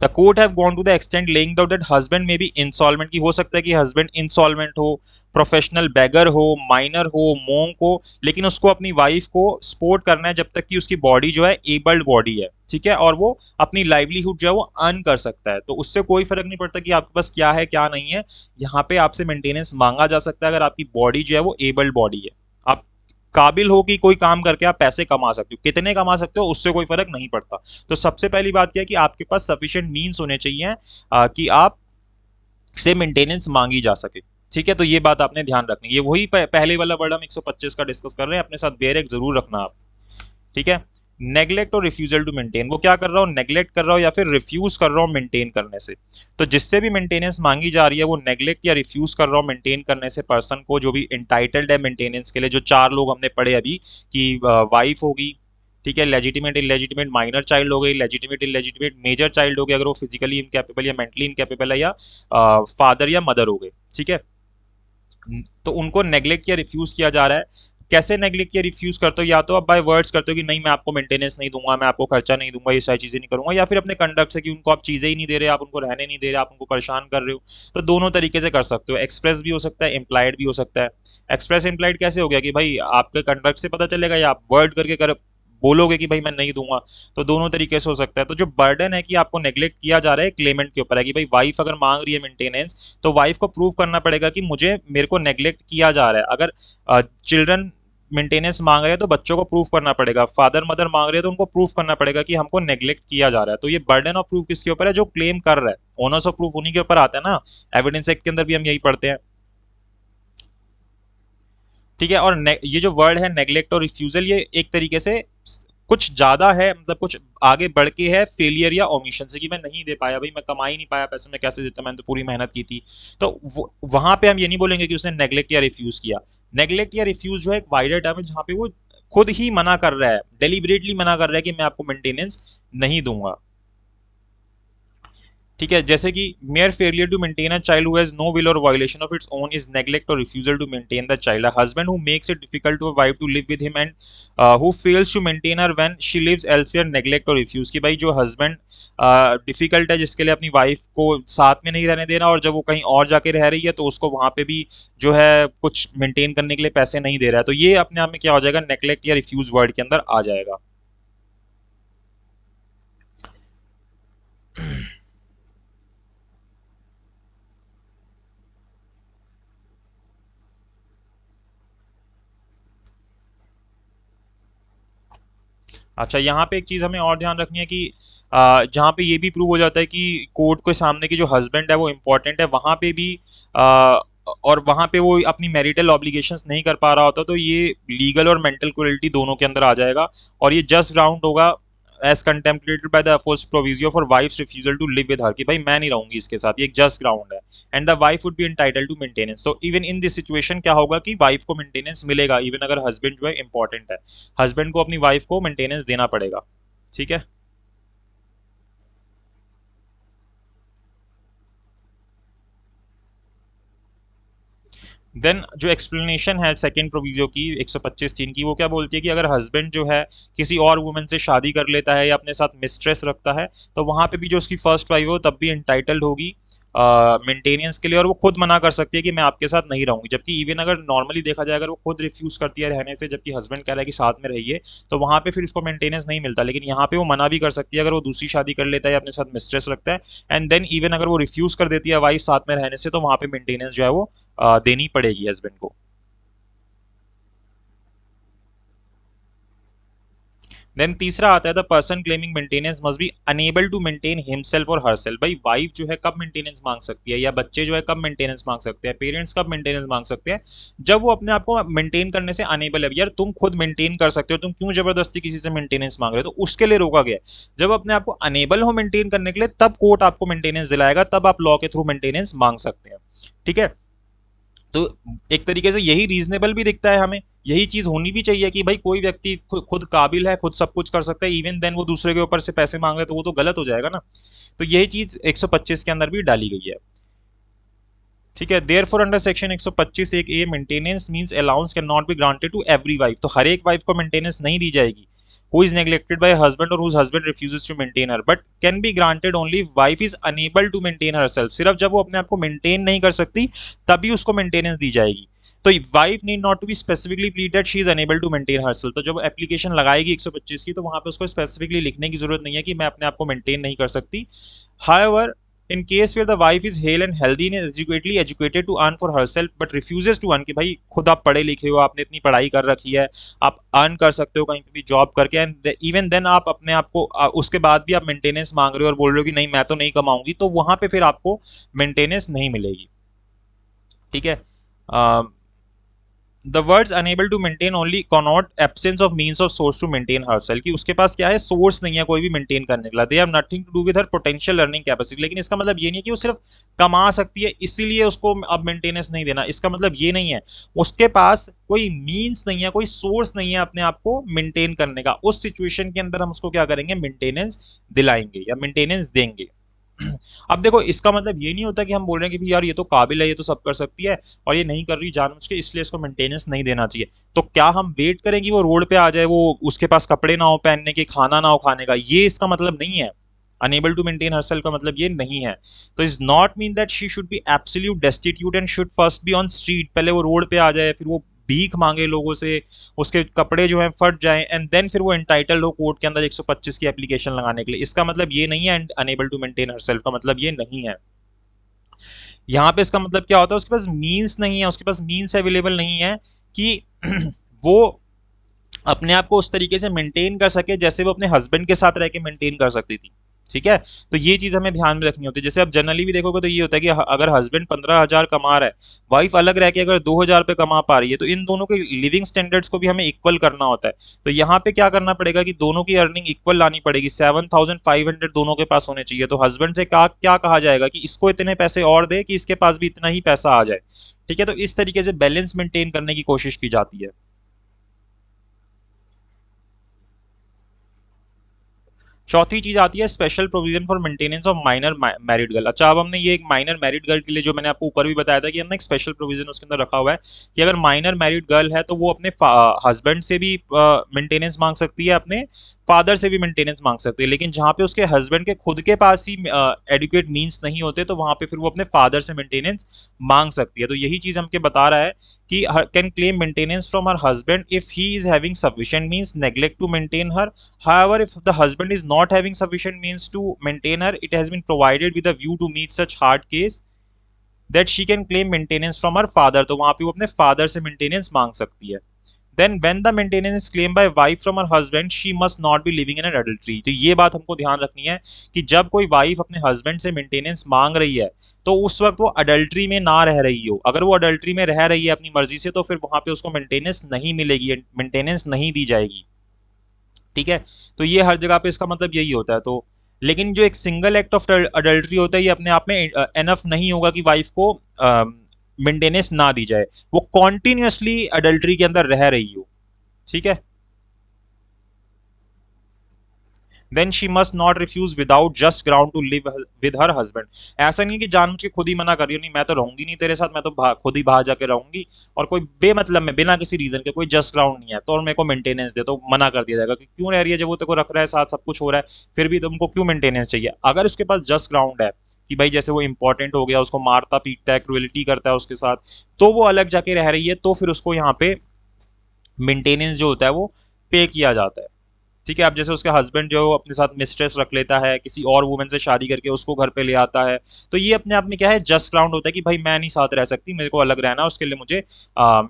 The court have gone to the extent laying doubt that husband may be insolvent, की हो सकता है कि हस्बैंड इंसॉल्वेंट हो, प्रोफेशनल बैगर हो, माइनर हो, मोंक हो, लेकिन उसको अपनी वाइफ को सपोर्ट करना है जब तक कि उसकी बॉडी जो है एबल्ड बॉडी है, ठीक है, और वो अपनी लाइवलीहुड जो है वो अर्न कर सकता है। तो उससे कोई फर्क नहीं पड़ता कि आपके पास क्या है क्या नहीं है, यहाँ पे आपसे मेंटेनेंस मांगा जा सकता है अगर आपकी बॉडी जो है वो एबल्ड बॉडी है। आप काबिल हो कि कोई काम करके आप पैसे कमा सकते हो, कितने कमा सकते हो उससे कोई फर्क नहीं पड़ता। तो सबसे पहली बात क्या है कि आपके पास सफिशिएंट मीन्स होने चाहिए कि आप से मेंटेनेंस मांगी जा सके। ठीक है, तो ये बात आपने ध्यान रखनी है, ये वही पहले वाला वर्ड हम 125 का डिस्कस कर रहे हैं, अपने साथ बेरेक जरूर रखना आप। ठीक है, neglect or refusal to maintain, वो क्या कर रहा हूँ, नेग्लेक्ट कर रहा हूँ या फिर रिफ्यूज कर रहा हूँ मेंटेन करने से। तो जिससे भी मेंटेनेंस मांगी जा रही है वो नेग्लेक्ट या रिफ्यूज कर रहा हूँ मेंटेन करने से पर्सन को, जो भी इंटाइटल्ड है मेंटेनेंस के लिए। जो चार लोग हमने पढ़े अभी, कि वाइफ होगी, ठीक है, लेजिटिमेट इलेजिटिमेट माइनर चाइल्ड हो गई, लेजिटिमेट इलेजिटिमेट मेजर चाइल्ड हो गया अगर वो फिजिकली इनकैपेबल या मेंटली इनकैपेबल है, या फादर या मदर हो गए। ठीक है, तो उनको नेग्लेक्ट या रिफ्यूज किया जा रहा है। कैसे नेग्लेक्ट या रिफ्यूज करते हो, या तो आप बाय वर्ड्स करते हो कि नहीं मैं आपको मेंटेनेंस नहीं दूंगा, मैं आपको खर्चा नहीं दूंगा, ये सारी चीजें नहीं करूंगा, या फिर अपने कंडक्ट से कि उनको आप चीजें ही नहीं दे रहे, आप उनको रहने नहीं दे रहे, आप उनको परेशान कर रहे हो। तो दोनों तरीके से कर सकते हो, एक्सप्रेस भी हो सकता है, इम्प्लाइड भी हो सकता है। एक्सप्रेस इम्प्लाइड कैसे हो गया कि भाई आपके कंडक्ट से पता चलेगा, या आप वर्ड करके कर बोलोगे कि भाई मैं नहीं दूंगा। तो दोनों तरीके से हो सकता है। तो जो बर्डन है कि आपको नेग्लेक्ट किया जा रहा है क्लेमेंट के ऊपर है, कि भाई वाइफ अगर मांग रही है मेंटेनेंस, तो वाइफ को प्रूव करना पड़ेगा कि मुझे मेरे को नेग्लेक्ट किया जा रहा है। अगर चिल्ड्रन मेंटेनेंस मांग रहे हैं तो बच्चों को प्रूफ करना पड़ेगा, फादर मदर मांग रहे हैं तो उनको प्रूफ करना पड़ेगा कि हमको नेग्लेक्ट किया जा रहा है। तो ये बर्डन ऑफ प्रूफ किसके ऊपर है, जो क्लेम कर रहा है, ओनर्स ऑफ प्रूफ उन्हीं के ऊपर आता है ना। एविडेंस एक्ट के अंदर भी हम यही पढ़ते हैं। ठीक है, और ये जो वर्ड है नेग्लेक्ट और रिफ्यूजल, ये एक तरीके से कुछ ज्यादा है, मतलब कुछ आगे बढ़ के है फेलियर या ओमिशन से, कि मैं नहीं दे पाया, भाई मैं कमा ही नहीं पाया पैसे, मैं कैसे देता, मैंने तो पूरी मेहनत की थी। तो वहां पे हम ये नहीं बोलेंगे कि उसने नेग्लेक्ट या रिफ्यूज किया। नेग्लेक्ट या रिफ्यूज जो है एक वाइडर टर्म है जहां पे वो खुद ही मना कर रहा है, डेलिबरेटली मना कर रहा है कि मैं आपको मेंटेनेंस नहीं दूंगा। ठीक है, जैसे कि mere failure to maintain a child who has no will or violation of its own is neglect or refusal to maintain the child. A husband who makes it difficult to a wife to live with him and who fails to maintain her when she lives elsewhere, neglect or refuse, कि भाई जो husband difficult है जिसके लिए अपनी wife को साथ में नहीं रहने देना, और जब वो कहीं और जाके रह रही है तो उसको वहां पे भी जो है कुछ मेंटेन करने के लिए पैसे नहीं दे रहा है, तो ये अपने आप में क्या हो जाएगा, नेग्लेक्ट या रिफ्यूज वर्ड के अंदर आ जाएगा। अच्छा, यहाँ पे एक चीज हमें और ध्यान रखनी है कि जहाँ पे ये भी प्रूव हो जाता है कि कोर्ट के सामने की जो हस्बैंड है वो इम्पोर्टेंट है, वहां पे भी और वहां पे वो अपनी मैरिटल ऑब्लिगेशंस नहीं कर पा रहा होता, तो ये लीगल और मेंटल क्रुएल्टी दोनों के अंदर आ जाएगा, और ये जस्ट ग्राउंड होगा as contemplated by the aforesaid proviso for wife's refusal to live with her, कि भाई मैं नहीं रहूंगी इसके साथ, ये एक जस्ट ग्राउंड है। And the wife would be entitled to maintenance. तो इवन इन दिस सिचुएशन क्या होगा कि वाइफ को मेंटेनेंस मिलेगा इवन अगर हस्बैंड जो है इंपॉर्टेंट है, हस्बैंड को अपनी वाइफ को मेंटेनेंस देना पड़ेगा। ठीक है। देन जो एक्सप्लेनेशन है सेकंड प्रोविजो की 125(3) की, वो क्या बोलती है कि अगर हस्बैंड जो है किसी और वुमन से शादी कर लेता है या अपने साथ मिस्ट्रेस रखता है, तो वहां पे भी जो उसकी फर्स्ट वाइफ हो तब भी एंटाइटल्ड होगी मेंटेनेंस के लिए, और वो खुद मना कर सकती है कि मैं आपके साथ नहीं रहूंगी। जबकि इवन अगर नॉर्मली देखा जाए, अगर वो खुद रिफ्यूज करती है रहने से जबकि हस्बैंड कह रहा है कि साथ में रहिए, तो वहां पे फिर उसको मेंटेनेंस नहीं मिलता। लेकिन यहाँ पे वो मना भी कर सकती है अगर वो दूसरी शादी कर लेता है या अपने साथ मिस्ट्रेस रखता है, एंड देन इवन अगर वो रिफ्यूज कर देती है वाइफ साथ में रहने से, तो वहां पे मेंटेनेंस जो है वो देनी पड़ेगी हस्बैंड को। देन तीसरा आता है the person claiming maintenance must be unable to maintain himself और हरसेल्फ। भाई वाइफ जो है कब मेंटेनेंस मांग सकती है, या बच्चे जो है कब मेंटेनेंस मांग सकते हैं, पेरेंट्स कब मेंटेनेंस मांग सकते हैं, जब वो अपने आप को मेंटेन करने से अनेबल है। यार तुम खुद मेंटेन कर सकते हो, तुम क्यों जबरदस्ती किसी से मेंटेनेंस मांग रहे हो? तो उसके लिए रोका गया है। जब अपने आप को अनेबल हो मेंटेन करने के लिए, तब कोर्ट आपको मेंटेनेंस दिलाएगा, तब आप लॉ के थ्रू मेंटेनेंस मांग सकते हैं। ठीक है। तो एक तरीके से यही रीजनेबल भी दिखता है हमें, यही चीज होनी भी चाहिए कि भाई कोई व्यक्ति खुद काबिल है, खुद सब कुछ कर सकता है, इवन देन वो दूसरे के ऊपर से पैसे मांग रहे हैं, तो वो तो गलत हो जाएगा ना। तो यही चीज 125 के अंदर भी डाली गई है। ठीक है। देयर फॉर अंडर सेक्शन 125 एक A maintenance means allowance can not be granted to every wife. तो हर एक वाइफ को मेंटेनेंस नहीं दी जाएगी who is neglected by her husband or whose husband refuses to maintain her, but can be granted only if wife is unable to maintain herself। सिर्फ जब वो अपने आप को मेंटेन नहीं कर सकती तभी उसको मेंटेनेंस दी जाएगी। तो wife need not to be specifically plead that she is unable to maintain herself. तो जब एप्लीकेशन लगाएगी 125 की, तो वहां पे उसको स्पेसिफिकली लिखने की जरूरत नहीं है कि मैं अपने आप को मेंटेन नहीं कर सकती। However, in case where the wife is hale and healthy and adequately educated to earn for herself but refuses to earn, कि भाई खुद आप पढ़े लिखे हो, आपने इतनी पढ़ाई कर रखी है, आप अर्न कर सकते हो कहीं पे भी जॉब करके, एंड इवन देन आप अपने आप को उसके बाद भी आप मेंटेनेंस मांग रहे हो और बोल रहे हो कि नहीं मैं तो नहीं कमाऊंगी, तो वहां पे फिर आपको मेंटेनेंस नहीं मिलेगी। ठीक है। The words unable to maintain only connote absence of means of source to maintain herself, कि उसके पास क्या है, सोर्स नहीं है कोई भी मेंटेन करने के लिए। They have nothing to do with her potential earning capacity. लेकिन इसका मतलब ये नहीं है कि वो सिर्फ कमा सकती है इसीलिए उसको अब मेंटेनेंस नहीं देना, इसका मतलब ये नहीं है। उसके पास कोई मीन्स नहीं है, कोई सोर्स नहीं है अपने आप को मेंटेन करने का, उस सिचुएशन के अंदर हम उसको क्या करेंगे, मेंटेनेंस दिलाएंगे या मेंटेनेंस देंगे। अब देखो इसका मतलब ये नहीं होता कि हम बोल रहे हैं कि भी यार ये तो काबिल है, ये तो सब कर सकती है और ये नहीं कर रही जानबूझ के, इसलिए इसको मेंटेनेंस नहीं देना चाहिए। तो क्या हम वेट करेंगे वो रोड पे आ जाए, वो उसके पास कपड़े ना हो पहनने के, खाना ना हो खाने का? ये इसका मतलब नहीं है। अनेबल टू मेंटेन हरसेल्फ का मतलब ये नहीं है। तो is not mean that she should be absolute destitute and should first be on street. पहले वो रोड पे आ जाए, फिर वो भीख मांगे लोगों से, उसके कपड़े जो हैं फट जाएं, एंड देन फिर वो एंटाइटल्ड हो कोर्ट के अंदर 125 की एप्लीकेशन लगाने के लिए। इसका मतलब ये नहीं है, and unable to maintain herself का मतलब ये नहीं है। यहाँ पे इसका मतलब क्या होता है, उसके पास मीन्स नहीं है, उसके पास मीन्स अवेलेबल नहीं है कि वो अपने आप को उस तरीके से मेंटेन कर सके जैसे वो अपने हस्बैंड के साथ रह के मेंटेन कर सकती थी। ठीक है। तो ये चीज हमें ध्यान में रखनी होती है। जैसे आप जनरली भी देखोगे तो ये होता है कि अगर हस्बैंड 15,000 कमा रहा है, वाइफ अलग रह के अगर 2,000 पे कमा पा रही है, तो इन दोनों के लिविंग स्टैंडर्ड्स को भी हमें इक्वल करना होता है। तो यहाँ पे क्या करना पड़ेगा कि दोनों की अर्निंग इक्वल लानी पड़ेगी, 7,500 दोनों के पास होने चाहिए। तो हस्बैंड से क्या क्या कहा जाएगा कि इसको इतने पैसे और दे कि इसके पास भी इतना ही पैसा आ जाए। ठीक है। तो इस तरीके से बैलेंस मेंटेन करने की कोशिश की जाती है। चौथी चीज आती है special provision for maintenance of minor married girl. अच्छा, अब हमने ये एक माइनर मैरिड गर्ल के लिए जो मैंने आपको ऊपर भी बताया था कि हमने एक स्पेशल प्रोविजन उसके अंदर रखा हुआ है कि अगर माइनर मैरिड गर्ल है तो वो अपने हस्बैंड से भी मेंटेनेंस मांग सकती है, अपने फादर से भी मेंटेनेंस मांग सकती है। लेकिन जहाँ पे उसके हस्बैंड के खुद के पास ही एडुकेट मीन्स नहीं होते, तो वहां पे फिर वो अपने फादर से मेंटेनेंस मांग सकती है। तो यही चीज हमके बता रहा है कि can claim maintenance from her husband if he is having sufficient means neglect to maintain her. However, if the husband is not having sufficient means to maintain her, it has been provided with a view to meet such hard case that she can claim maintenance from her father। तो वहां पे वो अपने father से maintenance मांग सकती है। Then when the maintenance is claim by wife from her husband she must not be living in an adultery. तो ये बात हमको ध्यान रखनी है कि जब कोई वाइफ अपने हस्बैंड से मेंटेनेंस मांग रही है तो उस वक्त वो अडल्ट्री में ना रह रही हो। अगर वो अडल्ट्री में रह रही है अपनी मर्जी से तो फिर वहां पे उसको मेंटेनेंस नहीं मिलेगी, मेंटेनेंस नहीं दी जाएगी। ठीक है, तो ये हर जगह पे इसका मतलब यही होता है। तो लेकिन जो एक सिंगल एक्ट ऑफ अडल्ट्री होता है ये अपने आप में एनफ नहीं होगा कि वाइफ को मेंटेनेंस ना दी जाए, वो कॉन्टिन्यूसली अडल्ट्री के अंदर रह रही हो। ठीक है, then she must not refuse without just ground to live with her husband. ऐसा नहीं कि जानबूझ के खुद ही मना कर रही हो, नहीं मैं तो रहूंगी नहीं तेरे साथ, मैं तो खुद ही बाहर जाके रहूंगी, और कोई बेमतलब में बिना किसी रीजन के कोई जस्ट ग्राउंड नहीं है तो और मेरे को मेंटेनेंस दे, तो मना कर दिया जाएगा कि क्यों रह रही है जब वो तेरे को रख रहा है साथ, सब कुछ हो रहा है, फिर भी तुमको क्यों मेंटेनेंस चाहिए। अगर उसके पास जस्ट ग्राउंड है कि भाई जैसे वो इंपॉर्टेंट हो गया, उसको मारता पीटता है, क्रुएलिटी करता है उसके साथ, तो वो अलग जाके रह रही है, तो फिर उसको यहाँ पे मेंटेनेंस जो होता है वो पे किया जाता है। ठीक है, अब जैसे उसके हस्बैंड जो अपने साथ मिस्ट्रेस रख लेता है, किसी और वुमेन से शादी करके उसको घर पे ले आता है, तो ये अपने आप में क्या है, जस्ट ग्राउंड होता है कि भाई मैं नहीं साथ रह सकती, मेरे को अलग रहना है, उसके लिए मुझे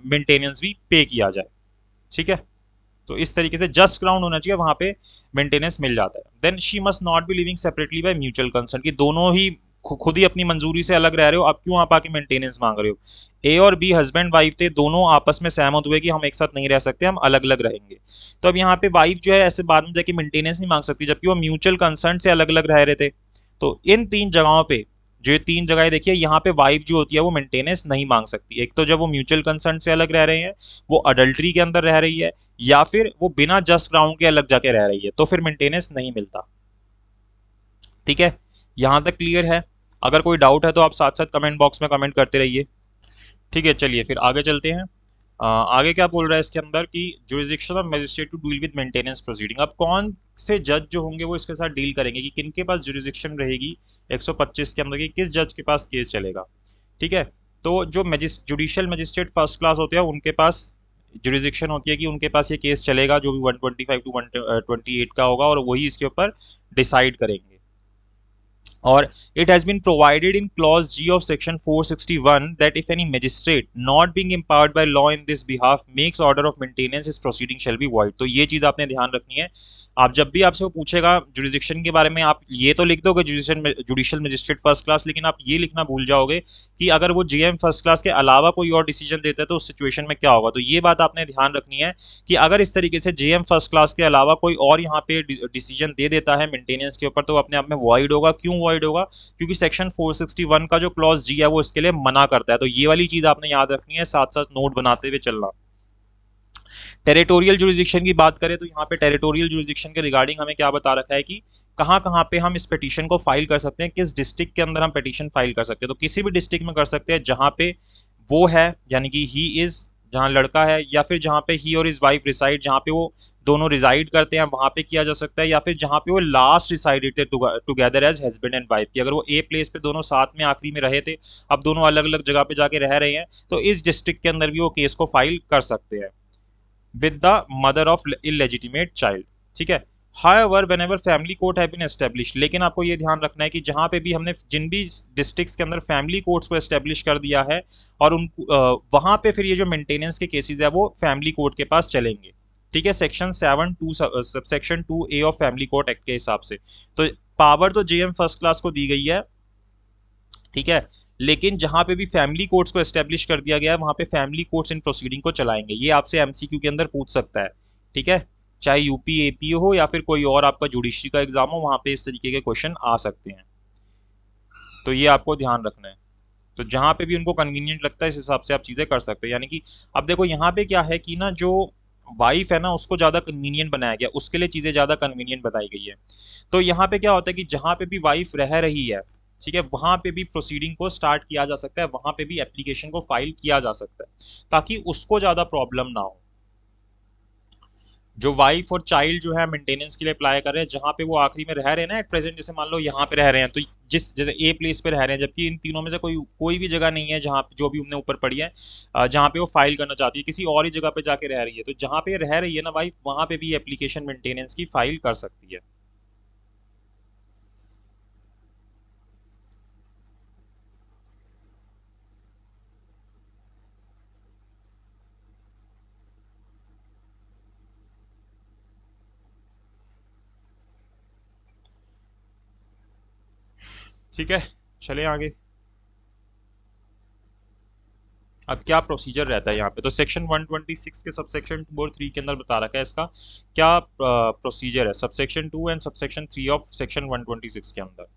मेंटेनेंस भी पे किया जाए। ठीक है, तो इस तरीके से जस्ट ग्राउंड होना चाहिए, वहां पे मेंटेनेंस मिल जाता है। Then she must not be living separately by mutual concern, कि दोनों ही खुद ही अपनी मंजूरी से अलग रह रहे हो, आप क्यों आप आके मेंटेनेंस मांग रहे हो। ए और बी हस्बैंड वाइफ थे, दोनों आपस में सहमत हुए कि हम एक साथ नहीं रह सकते, हम अलग अलग रहेंगे। तो अब यहाँ पे वाइफ जो है ऐसे बाद में जाके मेंटेनेंस नहीं मांग सकती, जबकि वो म्यूचुअल कंसर्न से अलग अलग रह रहे थे। तो इन तीन जगहों पे, जो ये तीन जगह देखिए, यहाँ पे वाइफ जो होती है वो मेंटेनेंस नहीं मांग सकती। एक तो जब वो म्यूचुअल कंसर्न से अलग रह रहे हैं, वो अडल्ट्री के अंदर रह रही है, या फिर वो बिना जस्ट ग्राउंड के अलग जाके रह रही है, तो फिर मेंटेनेंस नहीं मिलता। ठीक है, यहां तक क्लियर है? अगर कोई डाउट है तो आप साथ साथ कमेंट बॉक्स में कमेंट करते रहिए। ठीक है, चलिए फिर आगे चलते हैं। आगे क्या बोल रहा है इसके अंदर कि jurisdiction of magistrate to deal with maintenance proceeding. अब कौन से जज जो होंगे वो इसके साथ डील करेंगे, कि किनके पास जुरिसडिक्शन रहेगी 125 के अंदर, कि किस जज के पास केस चलेगा। ठीक है, तो जो जुडिशियल मजिस्ट्रेट फर्स्ट क्लास होते हैं उनके पास जुरिसडिक्शन होती है कि उनके पास ये केस चलेगा, जो भी 125 टू 128 का होगा, और वही इसके ऊपर डिसाइड करेंगे। और it has been provided in clause G of section 461 that if any magistrate not being empowered by law in this behalf makes order of maintenance his proceeding shall be void। तो ये चीज आपने ध्यान रखनी है। आप जब भी आपसे वो पूछेगा जुरिसडिक्शन के बारे में, आप ये तो लिख दोगे जुडिशियल मजिस्ट्रेट फर्स्ट क्लास, लेकिन आप ये लिखना भूल जाओगे कि अगर वो जेएम फर्स्ट क्लास के अलावा कोई और डिसीजन देता है तो उस सिचुएशन में क्या होगा। तो ये बात आपने ध्यान रखनी है कि अगर इस तरीके से जेएम फर्स्ट क्लास के अलावा कोई और यहाँ पे डिसीजन दे देता है मेंटेनेंस के ऊपर, तो अपने आप में वॉइड होगा। क्यों वॉइड होगा? क्योंकि सेक्शन 461 का जो क्लॉज जी है वो इसके लिए मना करता है। तो ये वाली चीज आपने याद रखनी है, साथ साथ नोट बनाते हुए चलना। टेरिटोरियल जुरिसडिक्शन की बात करें तो यहाँ पे टेरिटोरियल जुरिसडिक्शन के रिगार्डिंग हमें क्या बता रखा है कि कहाँ कहाँ पे हम इस पिटीशन को फाइल कर सकते हैं, किस डिस्ट्रिक्ट के अंदर हम पिटीशन फाइल कर सकते हैं। तो किसी भी डिस्ट्रिक्ट में कर सकते हैं जहाँ पे वो है, यानी कि ही इज, जहाँ लड़का है, या फिर जहाँ पे ही और इज वाइफ रिसाइड, जहाँ पे वो दोनों रिसाइड करते हैं वहां पे किया जा सकता है, या फिर जहाँ पे वो लास्ट रिसाइडेड थे together as husband and wife, की अगर वो ए प्लेस पे दोनों साथ में आखिरी में रहे थे, अब दोनों अलग अलग जगह पे जाके रह रहे हैं, तो इस डिस्ट्रिक्ट के अंदर भी वो केस को फाइल कर सकते हैं with the mother of illegitimate child। ठीक है, however whenever family court have been established, लेकिन आपको ये ध्यान रखना है कि जहां पे भी हमने जिन भी डिस्ट्रिक्ट्स के अंदर फैमिली कोर्ट्स को एस्टेब्लिश कर दिया है, और उन वहां पे फिर ये जो मेंटेनेंस के केसेस है वो फैमिली कोर्ट के पास चलेंगे। ठीक है, section 7(2) subsection 2A of family court act के हिसाब से। तो पावर तो जेएम फर्स्ट क्लास को दी गई है, ठीक है, लेकिन जहां पे भी फैमिली कोर्ट्स को एस्टेब्लिश कर दिया गया है वहां पे फैमिली कोर्ट्स इन प्रोसीडिंग को चलाएंगे। ये आपसे एमसीक्यू के अंदर पूछ सकता है। ठीक है, चाहे यूपी एपी हो या फिर कोई और आपका जुडिशरी का एग्जाम हो, वहां पे इस तरीके के क्वेश्चन आ सकते हैं। तो ये आपको ध्यान रखना है। तो जहां पे भी उनको कन्वीनियंट लगता है इस हिसाब से आप चीजें कर सकते हैं। यानी कि अब देखो यहाँ पे क्या है कि ना, जो वाइफ है ना उसको ज्यादा कन्वीनियंट बनाया गया, उसके लिए चीजें ज्यादा कन्वीनियंट बताई गई है। तो यहाँ पे क्या होता है कि जहां पे भी वाइफ रह रही है, ठीक है, वहां पे भी प्रोसीडिंग को स्टार्ट किया जा सकता है, वहां पे भी एप्लीकेशन को फाइल किया जा सकता है, ताकि उसको ज्यादा प्रॉब्लम ना हो। जो वाइफ और चाइल्ड जो है मेंटेनेंस के लिए अप्लाई कर रहे हैं, जहां पे वो आखिरी में रह रहे हैं ना एट प्रेजेंट, जैसे मान लो यहाँ पे रह रहे हैं, तो जिस जैसे ए प्लेस पे रह रहे हैं, जबकि इन तीनों में से कोई कोई भी जगह नहीं है जहाँ जो भी हमने ऊपर पढ़ी है, जहाँ पे वो फाइल करना चाहती है, किसी और ही जगह पे जाके रह रही है, तो जहाँ पे रह रही है ना वाइफ, वहां पे भी एप्लीकेशन मेंटेनेंस की फाइल कर सकती है। ठीक है, चले आगे। अब क्या प्रोसीजर रहता है यहाँ पे, तो सेक्शन 126 के सबसेक्शन 2 और 3 के अंदर बता रखा है इसका क्या प्रोसीजर है, subsection 2 and subsection 3 of section 126 के अंदर।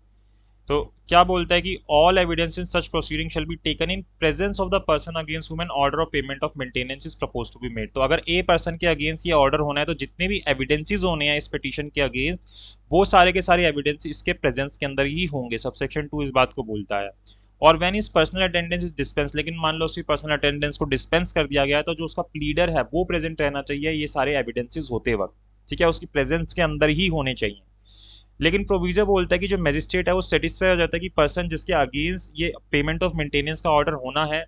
तो क्या बोलता है कि all evidence in such proceeding shall be taken in presence of the person against whom an order of payment of maintenance is propose to be made. तो अगर a person के अगेंस्ट ये ऑर्डर होना है तो जितने भी एविडेंसेस होने हैं इस पिटीशन के अगेंस्ट, वो सारे के सारे एविडेंस इसके प्रेजेंस के अंदर ही होंगे। सबसेक्शन 2 इस बात को बोलता है। और when is personal attendance is dispense, लेकिन मान लो उसकी पर्सनल अटेंडेंस को डिस्पेंस कर दिया गया है तो जो उसका प्लीडर है वो प्रेजेंट रहना चाहिए ये सारे एविडेंसेस होते वक्त, ठीक है, उसकी प्रेजेंस के अंदर ही होने चाहिए। लेकिन प्रोविजन बोलता है कि जो मैजिस्ट्रेट है वो सेटिस्फाई हो जाता है कि पर्सन जिसके अगेंस्ट ये पेमेंट ऑफ मेंटेनेंस का ऑर्डर होना है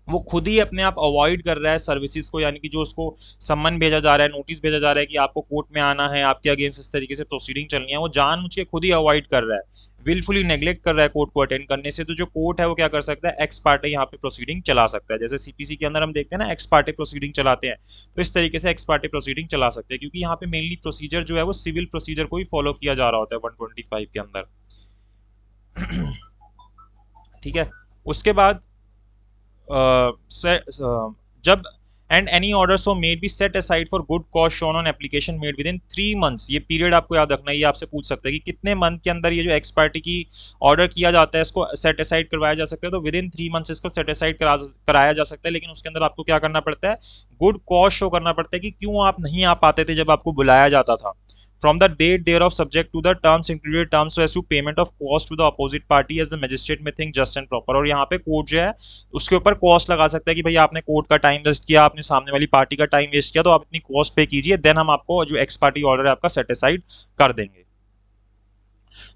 वो खुद ही अपने आप अवॉइड कर रहा है सर्विसेज को, यानी कि जो उसको सम्मन भेजा जा रहा है, नोटिस भेजा जा रहा है कि आपको कोर्ट में आना है, आपके अगेंस्ट इस तरीके से प्रोसीडिंग चलनी है, वो जानबूझ के खुद ही अवॉइड कर रहा है, विलफुली नेग्लेक्ट कर रहा है कोर्ट को अटेंड करने से। तो जो कोर्ट है वो क्या कर सकता है, एक्स पार्टे यहाँ पे प्रोसीडिंग चला सकता है। जैसे सीपीसी के अंदर हम देखते हैं ना एक्स पार्टे प्रोसीडिंग चलाते हैं, तो इस तरीके से एक्स पार्टे प्रोसीडिंग चला सकते हैं, क्योंकि यहाँ पे मेनली प्रोसीजर जो है वो सिविल प्रोसीजर को ही फॉलो किया जा रहा होता है 125 के अंदर। ठीक है, उसके बाद जब and any order so made be set aside for good cause shown on application made within 3 months. ये पीरियड आपको याद रखना है, ये आपसे पूछ सकते हैं कि कितने मंथ के अंदर ये जो एक्स पार्टी की ऑर्डर किया जाता है इसको सेट असाइड करवाया जा सकता है। तो विद इन 3 मंथ्स इसको सेट असाइड कराया जा सकता है, लेकिन उसके अंदर आपको क्या करना पड़ता है, गुड कॉज शो करना पड़ता है कि क्यों आप नहीं आ पाते थे जब आपको बुलाया जाता था। From the date thereof subject to the terms included terms so as to payment of cost to the opposite party as the magistrate may think just and proper। और यहाँ पे कोर्ट जो है उसके ऊपर कॉस्ट लगा सकता है कि भाई आपने कोर्ट का टाइम वेस्ट किया, आपने सामने वाली पार्टी का टाइम वेस्ट किया, तो आप इतनी कॉस्ट पे कीजिए, देन हम आपको जो एक्स पार्टी ऑर्डर है आपका सेटिसाइड कर देंगे।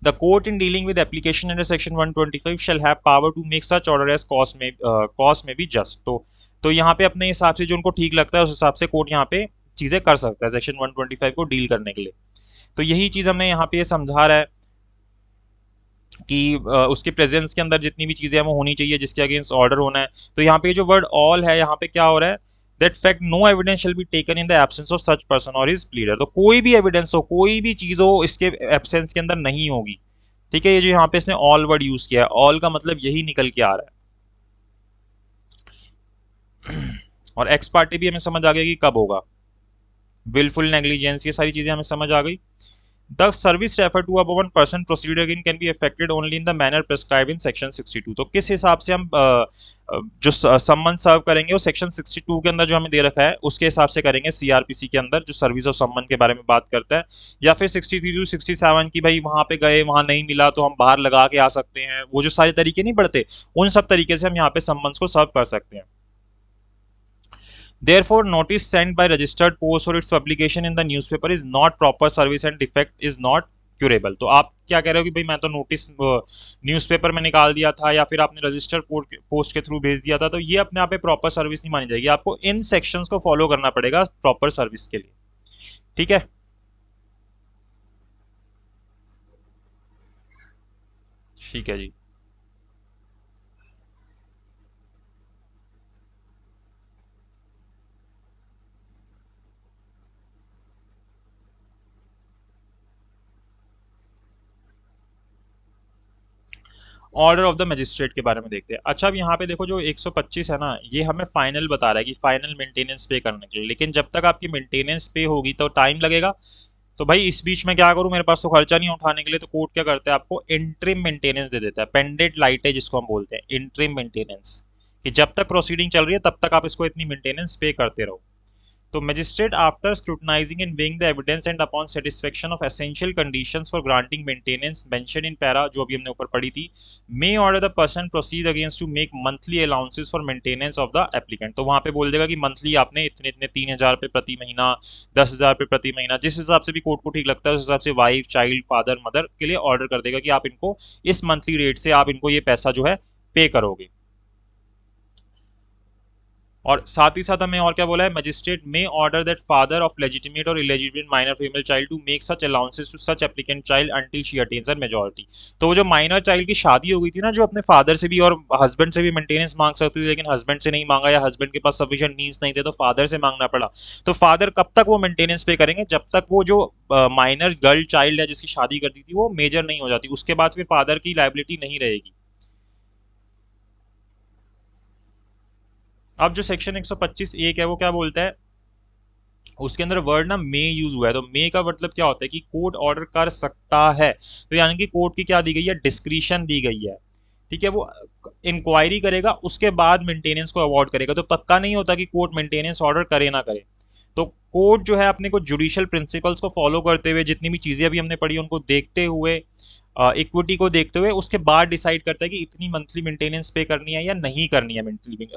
The court in dealing with application under section 125 shall have power to make such order as cost may be just। तो यहाँ पे अपने हिसाब से जो उनको ठीक लगता है उस हिसाब से कोर्ट यहाँ पे चीजें कर सकता है सेक्शन 125 को डील करने के लिए। तो यही चीज हमें यहाँ पे समझा रहा है कि उसके प्रेजेंस के अंदर जितनी भी चीजें हैं वो होनी चाहिए जिसके अगेंस्ट ऑर्डर होना है। तो यहाँ पे जो वर्ड ऑल है यहाँ पे क्या हो रहा है, that fact no evidence shall be taken in the absence of such person और हिज प्लीडर। तो कोई भी एविडेंस हो, कोई भी चीज हो इसके एब्सेंस के अंदर नहीं होगी। ठीक है, ये जो यहाँ पे इसने ऑल वर्ड यूज किया है, ऑल का मतलब यही निकल के आ रहा है। और एक्स पार्टी भी हमें समझ आ गया कि कब होगा, विलफुल नेग्लिजेंस, ये सारी चीजें हमें समझ आ गई। The service referred to above one person proceeded again can be effected only in the manner prescribed in section 62। तो किस हिसाब से हम जो सम्मन सर्व करेंगे वो सेक्शन 62 के अंदर जो हमें दे रखा है उसके हिसाब से करेंगे, सीआरपीसी के अंदर जो सर्विस ऑफ सम्मन के बारे में बात करता है, या फिर 63 टू 67 की भाई वहां पे गए वहां नहीं मिला तो हम बाहर लगा के आ सकते हैं, वो जो सारे तरीके नहीं पड़ते उन सब तरीके से हम यहाँ पे सम्मन को सर्व कर सकते हैं। Therefore, notice sent by registered post or its publication in the newspaper is not proper service and defect is not curable। तो आप क्या कह रहे हो कि भाई मैं तो नोटिस न्यूज़पेपर में निकाल दिया था या फिर आपने रजिस्टर्ड पोस्ट के थ्रू भेज दिया था, तो ये अपने आप पे प्रॉपर सर्विस नहीं मानी जाएगी, आपको इन सेक्शंस को फॉलो करना पड़ेगा प्रॉपर सर्विस के लिए। ठीक है, ठीक है जी। ऑर्डर ऑफ द मजिस्ट्रेट के बारे में देखते हैं। अच्छा, अब यहाँ पे देखो जो 125 है ना, ये हमें फाइनल बता रहा है कि फाइनल मेंटेनेंस पे करने के लिए, लेकिन जब तक आपकी मेंटेनेंस पे होगी तो टाइम लगेगा। तो भाई इस बीच में क्या करूं, मेरे पास तो खर्चा नहीं उठाने के लिए, तो कोर्ट क्या करता है आपको इंट्रिम मेंटेनेंस दे देता है, पेंडेंट लाइट है जिसको हम बोलते हैं इंट्रिम मेंटेनेंस, कि जब तक प्रोसीडिंग चल रही है तब तक आप इसको इतनी मेंटेनेंस पे करते रहो। तो magistrate after scrutinising and weighing the evidence and upon satisfaction of essential conditions for granting maintenance mention in para जो अभी हमने ऊपर पढ़ी थी, may order the person proceed against to make monthly allowances for maintenance of the applicant. तो वहां पे बोल देगा कि मंथली आपने इतने इतने 3,000 रुपये प्रति महीना, 10,000 रुपये प्रति महीना, जिस हिसाब से भी कोर्ट को ठीक लगता है उस हिसाब से वाइफ चाइल्ड फादर मदर के लिए ऑर्डर कर देगा कि आप इनको इस मंथली रेट से आप इनको ये पैसा जो है पे करोगे। और साथ ही साथ हमें और क्या बोला है, magistrate may order that father of legitimate or illegitimate minor female child to make such allowances to such applicant child until she attains her majority. तो वो जो माइनर चाइल्ड की शादी हो गई थी ना, जो अपने फादर से भी और हस्बैंड से भी मेंटेनेंस मांग सकती थी, लेकिन हस्बैंड से नहीं मांगा या हस्बैंड के पास सफिशिएंट मींस नहीं थे तो फादर से मांगना पड़ा। तो फादर कब तक वो मेंटेनेंस पे करेंगे, जब तक वो जो माइनर गर्ल चाइल्ड है जिसकी शादी कर दी थी वो मेजर नहीं हो जाती, उसके बाद फिर फादर की लाइबिलिटी नहीं रहेगी। अब जो सेक्शन 125 एक है वो क्या बोलता है, उसके अंदर वर्ड ना मे यूज हुआ है। तो मे का मतलब क्या होता है कि कोर्ट ऑर्डर कर सकता है, तो यानी कि कोर्ट की क्या दी गई है, डिस्क्रिशन दी गई है। ठीक है, वो इंक्वायरी करेगा उसके बाद मेंटेनेंस को अवॉर्ड करेगा। तो पक्का नहीं होता कि कोर्ट मेंटेनेंस ऑर्डर करे ना करे। तो कोर्ट जो है अपने को जुडिशियल प्रिंसिपल्स को फॉलो करते हुए, जितनी भी चीजें अभी हमने पढ़ी उनको देखते हुए, इक्विटी को देखते हुए उसके बाद डिसाइड करता है कि इतनी मंथली मेंटेनेंस पे करनी है या नहीं करनी है मंथली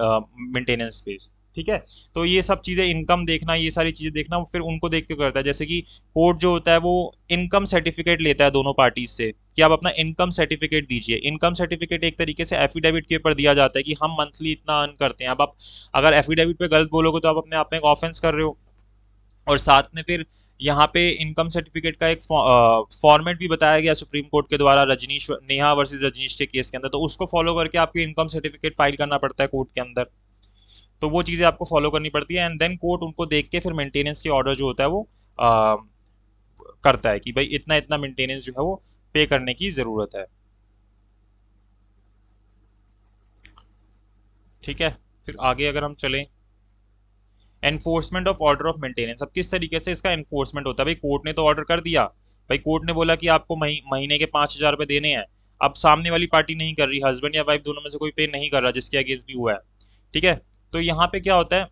मेंटेनेंस पे। ठीक है, तो ये सब चीजें, इनकम देखना, ये सारी चीजें देखना, वो फिर उनको देख के करता है। जैसे कि कोर्ट जो होता है वो इनकम सर्टिफिकेट लेता है दोनों पार्टीज से कि आप अपना इनकम सर्टिफिकेट दीजिए। इनकम सर्टिफिकेट एक तरीके से एफिडेविट के ऊपर दिया जाता है कि हम मंथली इतना अर्न करते हैं। अब आप अगर एफिडेविट पे गलत बोलोगे तो आप अपने आप में एक ऑफेंस कर रहे हो। और साथ में फिर यहाँ पे इनकम सर्टिफिकेट का एक फॉर्मेट भी बताया गया सुप्रीम कोर्ट के द्वारा, रजनीश नेहा वर्सेस रजनीश के केस के अंदर। तो उसको फॉलो करके आपके इनकम सर्टिफिकेट फाइल करना पड़ता है कोर्ट के अंदर। तो वो चीज़ें आपको फॉलो करनी पड़ती है, एंड देन कोर्ट उनको देख के फिर मेंटेनेंस के ऑर्डर जो होता है वो आ, करता है कि भाई इतना इतना मेंटेनेंस जो है वो पे करने की ज़रूरत है। ठीक है, फिर आगे अगर हम चलें, enforcement of order of maintenance. अब किस तरीके से इसका एनफोर्समेंट होता है, भाई कोर्ट ने तो ऑर्डर कर दिया, भाई कोर्ट ने बोला कि आपको महीने के 5,000 रुपये देने हैं। अब सामने वाली पार्टी नहीं कर रही, हस्बैंड या वाइफ दोनों में से कोई पे नहीं कर रहा जिसके अगेंस्ट भी हुआ है। ठीक है, तो यहाँ पे क्या होता है,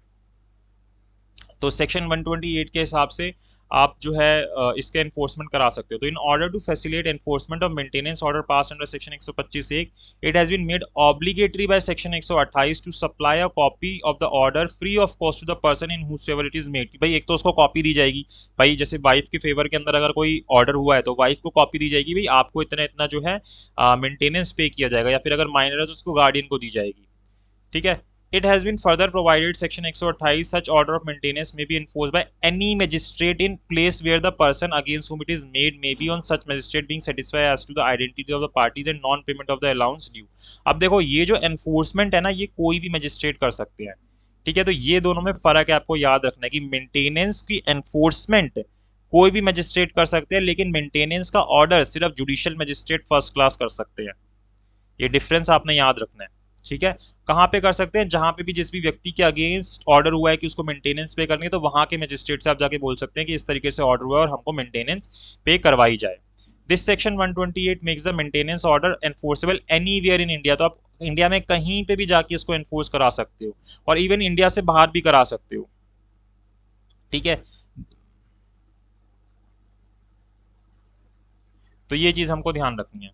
तो सेक्शन 128 के हिसाब से आप जो है इसके एनफोर्समेंट करा सकते हो। तो in order to facilitate enforcement of maintenance order pass under section 125 एक, it has been made obligatory by section 128 to supply a copy of the order free of cost to the person in whose favour it is made. कि भाई एक तो उसको copy दी जाएगी, भाई जैसे wife के फेवर के अंदर अगर कोई ऑर्डर हुआ है तो वाइफ को कॉपी दी जाएगी, भाई आपको इतना इतना जो है मेंटेनेंस पे किया जाएगा, या फिर अगर माइनर है तो उसको गार्डियन को दी जाएगी। ठीक है, it has been further provided section 128 such order of maintenance may be enforced by any magistrate in place where the person against whom it is made may be on such magistrate being satisfied as to the identity of the parties and non payment of the allowance due। अब देखो ये जो enforcement है ना, ये कोई भी magistrate कर सकते हैं। ठीक है, तो ये दोनों में फर्क है, आपको याद रखना है कि मेंटेनेंस की एनफोर्समेंट कोई भी मजिस्ट्रेट कर सकते हैं, लेकिन मेंटेनेंस का ऑर्डर सिर्फ जुडिशियल मजिस्ट्रेट फर्स्ट क्लास कर सकते हैं। ये डिफरेंस आपने याद रखना है। ठीक है, कहाँ पे कर सकते हैं, जहां पे भी जिस भी व्यक्ति के अगेंस्ट ऑर्डर हुआ है कि उसको मेंटेनेंस पे करनी है, तो वहां के मजिस्ट्रेट से आप जाके बोल सकते हैं कि इस तरीके से ऑर्डर हुआ है और हमको मेंटेनेंस पे करवाई जाए। This section 128 makes the maintenance order enforceable anywhere in India. तो आप इंडिया में कहीं पे भी जाके इसको एनफोर्स करा सकते हो, और इवन इंडिया से बाहर भी करा सकते हो। ठीक है, तो ये चीज हमको ध्यान रखनी है।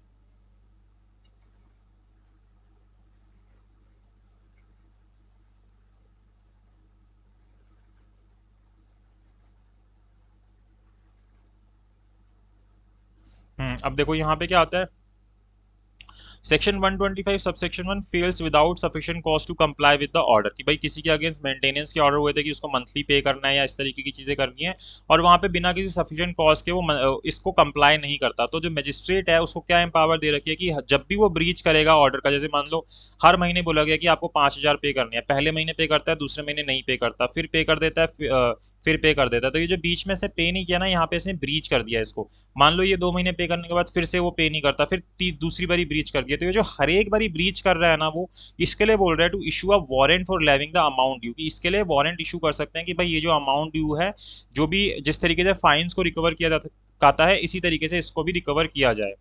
अब देखो यहाँ पे क्या आता है, section 125 subsection 1 fails without sufficient cost to comply with the order. कि भाई किसी के अगेंस्ट मेंटेनेंस के ऑर्डर हुए थे कि उसको मंथली पे करना है या इस तरीके की चीजें करनी है, और वहां पे बिना किसी सफिशिएंट कॉस्ट के वो इसको कंप्लाई नहीं करता, तो जो मजिस्ट्रेट है उसको क्या एम्पावर दे रखी है कि जब भी वो ब्रीच करेगा ऑर्डर का, जैसे मान लो हर महीने बोला गया कि आपको 5,000 पे करनी है, पहले महीने पे करता है, दूसरे महीने नहीं पे करता, फिर पे कर देता है, फिर पे कर देता है, तो ये जो बीच में से पे नहीं किया ना, यहाँ पे इसने ब्रीच कर दिया इसको। मान लो ये 2 महीने पे करने के बाद फिर से वो पे नहीं करता, फिर दूसरी बारी ब्रीच कर दिया, तो ये जो हर एक बारी ब्रीच कर रहा है ना, वो इसके लिए बोल रहा है to issue a warrant for levying the amount due. कि इसके लिए वारंट इशू कर सकते हैं कि भाई ये जो अमाउंट ड्यू है, जो भी जिस तरीके से फाइन्स को रिकवर किया जाता है, इसी तरीके से इसको भी रिकवर किया जाए।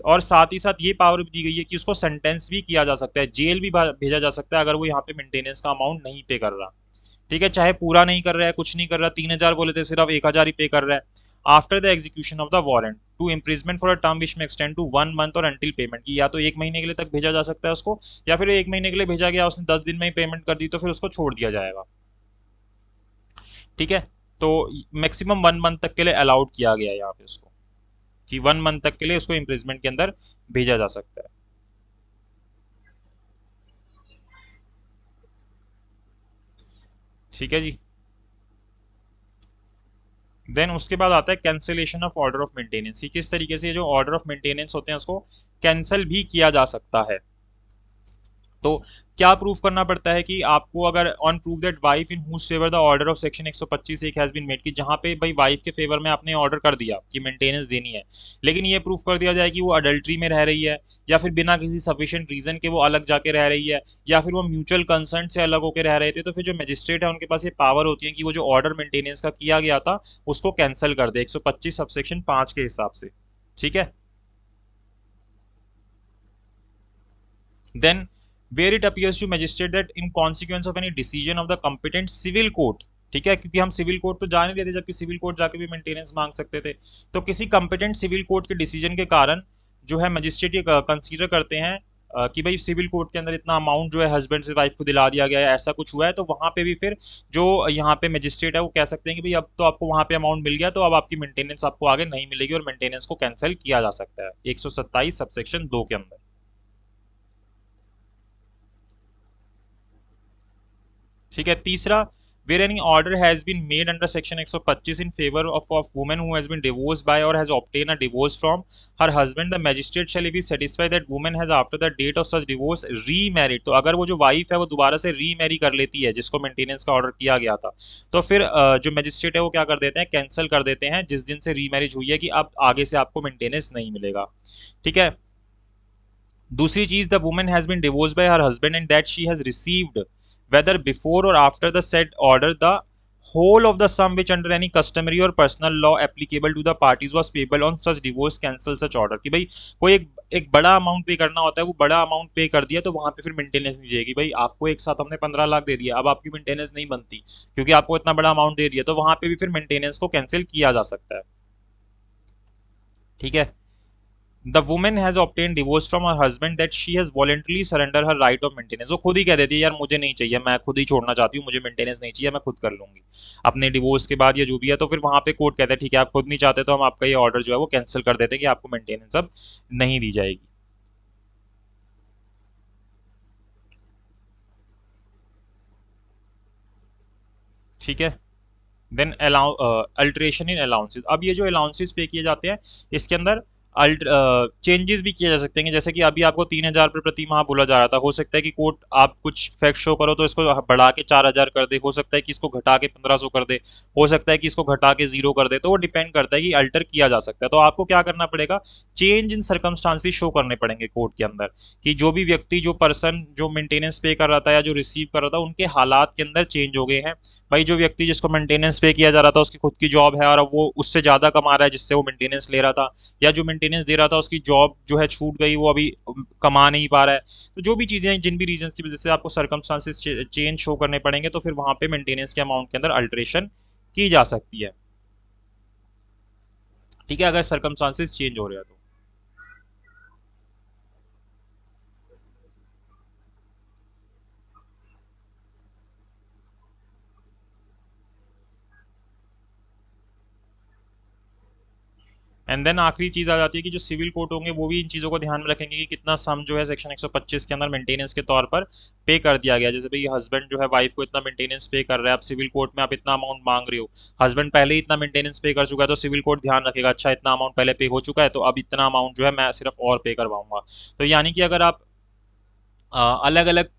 और साथ ही साथ ये पावर भी दी गई है कि उसको सेंटेंस भी किया जा सकता है, जेल भी भेजा जा सकता है अगर वो यहाँ पे मेंटेनेंस का अमाउंट नहीं पे कर रहा। ठीक है, चाहे पूरा नहीं कर रहा है, कुछ नहीं कर रहा, 3,000 बोले थे सिर्फ 1,000 ही पे कर रहा है, after the execution of the warrant to imprisonment for a term which may extend to 1 month और अंटिल पेमेंट। की या तो 1 महीने के लिए तक भेजा जा सकता है उसको, या फिर 1 महीने के लिए भेजा गया, उसने 10 दिन में ही पेमेंट कर दी तो फिर उसको छोड़ दिया जाएगा। ठीक है, तो मैक्सिमम 1 मंथ तक के लिए अलाउड किया गया है यहाँ पे उसको, कि 1 मंथ तक के लिए उसको इम्प्रिजमेंट के अंदर भेजा जा सकता है। ठीक है जी। देन उसके बाद आता है cancellation of order of maintenance. किस तरीके से जो ऑर्डर ऑफ मेंटेनेंस होते हैं उसको कैंसिल भी किया जा सकता है। तो क्या प्रूफ करना पड़ता है कि आपको, अगर on proof that wife in whose favour the order of section 125 एक हैज बीन मेड, कि जहां पे भाई वाइफ के फेवर में आपने ऑर्डर कर दिया कि मेंटेनेंस देनी है, लेकिन ये प्रूफ कर दिया जाए कि वो अडल्ट्री में रह रही है, या फिर बिना किसी सफिशिएंट रीजन के वो अलग जाके रह रही है, या फिर वो म्यूचुअल कंसर्ट से अलग होकर रह रहे थे, तो फिर जो मजिस्ट्रेट है उनके पास ये पावर होती है कि वो जो ऑर्डर मेंटेनेंस का किया गया था उसको कैंसिल कर दे 125 सबसेक्शन 5 के हिसाब से। ठीक है। Then where it appears to magistrate that in consequence of any decision of the competent civil court, ठीक है, क्योंकि हम सिविल कोर्ट तो जा नहीं देते, जबकि सिविल कोर्ट जाके भी मेंटेनेंस मांग सकते थे, तो किसी कंपिटेंट सिविल कोर्ट के डिसीजन के कारण जो है मजिस्ट्रेट ये कंसीडर करते हैं कि भाई सिविल कोर्ट के अंदर इतना अमाउंट जो है हस्बैंड से वाइफ को दिला दिया गया है, ऐसा कुछ हुआ है, तो वहां पे भी फिर जो यहाँ पे मजिस्ट्रेट है वो कह सकते हैं कि भाई अब तो आपको वहां पे अमाउंट मिल गया, तो अब आपकी मेंटेनेंस आपको आगे नहीं मिलेगी, और मेंटेनेंस को कैंसिल किया जा सकता है 127 सबसेक्शन 2 के अंदर। ठीक है। तीसरा, where any order has been made under section 125 in favor of woman who has been divorced by or has obtained a divorce from her husband, the magistrate shall be satisfied that woman has after the date of such divorce remarried। तो अगर वो जो wife है वो दोबारा से remarry कर लेती है जिसको मेंटेनेंस का ऑर्डर किया गया था, तो फिर जो मजिस्ट्रेट है वो क्या कर देते हैं, कैंसिल कर देते हैं जिस दिन से रीमैरिज हुई है, कि अब आगे से आपको मेंटेनेंस नहीं मिलेगा। ठीक है। दूसरी चीज, the woman has been divorced by her husband and that she has received whether before or after the said order the whole of the sum which under any customary or personal law applicable to the parties was payable on such divorce cancel such order। कि भाई कोई एक एक बड़ा amount पे करना होता है, वो बड़ा अमाउंट पे कर दिया तो वहां पे फिर मेंटेनेंस नहीं जाएगी। भाई आपको एक साथ हमने 15 लाख दे दिया, अब आपकी मेंटेनेंस नहीं बनती क्योंकि आपको इतना बड़ा अमाउंट दे दिया, तो वहां पे भी फिर मेंटेनेंस को कैंसिल किया जा सकता है। ठीक है। The women has obtain divorce from her husband that she has voluntarily surrender her right of maintenance. वो खुद ही कह देती है यार मुझे नहीं चाहिए, मैं खुद ही छोड़ना चाहती हूँ, मुझे मेंटेनेंस नहीं चाहिए, मैं खुद कर लूंगी अपने डिवोर्स के बाद या जो भी है, तो फिर वहां पे कोर्ट कहता है ठीक है आप खुद नहीं चाहते तो हम आपका ये ऑर्डर जो है वो कैंसिल कर देते हैं कि आपको मेंटेनेंस अब नहीं दी जाएगी। ठीक है। Then alteration in allowances. अब ये जो अलाउंसेस पे किए जाते हैं इसके अंदर चेंजेस भी किए जा सकते हैं, जैसे कि अभी आपको 3,000 रुपये प्रति माह बोला जा रहा था, हो सकता है कि कोर्ट आप कुछ फैक्ट शो करो तो इसको बढ़ा के 4,000 कर दे, हो सकता है कि इसको घटा के 1,500 कर दे, हो सकता है कि इसको घटा के 0 कर दे, तो वो डिपेंड करता है कि अल्टर किया जा सकता है। तो आपको क्या करना पड़ेगा, चेंज इन सर्कमस्टांसिस शो करने पड़ेंगे कोर्ट के अंदर, कि जो भी व्यक्ति, जो पर्सन जो मेंटेनेंस पे कर रहा था या जो रिसीव कर रहा था, उनके हालात के अंदर चेंज हो गए हैं। भाई जो व्यक्ति जिसको मेंटेनेंस पे किया जा रहा था उसकी खुद की जॉब है और अब वो उससे ज्यादा कमा रहा है जिससे वो मेंटेनेंस ले रहा था, या जो मेंटेनेंस दे रहा था उसकी जॉब जो है छूट गई, वो अभी कमा नहीं पा रहा है। तो जो भी चीजें हैं, जिन भी रीजन की वजह से आपको सर्कमस्टांसिस चेंज शो करने पड़ेंगे, तो फिर वहां पे मेंटेनेंस के अमाउंट के अंदर अल्टरेशन की जा सकती है। ठीक है, अगर सर्कमस्टांसिस चेंज हो रहे हैं तो। एंड देन आखिरी चीज आ जाती है कि जो सिविल कोर्ट होंगे वो भी इन चीजों को ध्यान में रखेंगे कि कितना सम जो है सेक्शन 125 के अंदर मेंटेनेंस के तौर पर पे कर दिया गया। जैसे भाई हस्बैंड जो है वाइफ को इतना मेंटेनेंस पे कर रहा है, आप सिविल कोर्ट में आप इतना अमाउंट मांग रहे हो, हस्बैंड पहले ही इतना मेंटेनेंस पे कर चुका है, तो सिविल कोर्ट ध्यान रखेगा अच्छा इतना अमाउंट पहले पे हो चुका है, तो अब इतना अमाउंट जो है मैं सिर्फ और पे करवाऊंगा। तो यानी कि अगर आप अलग अलग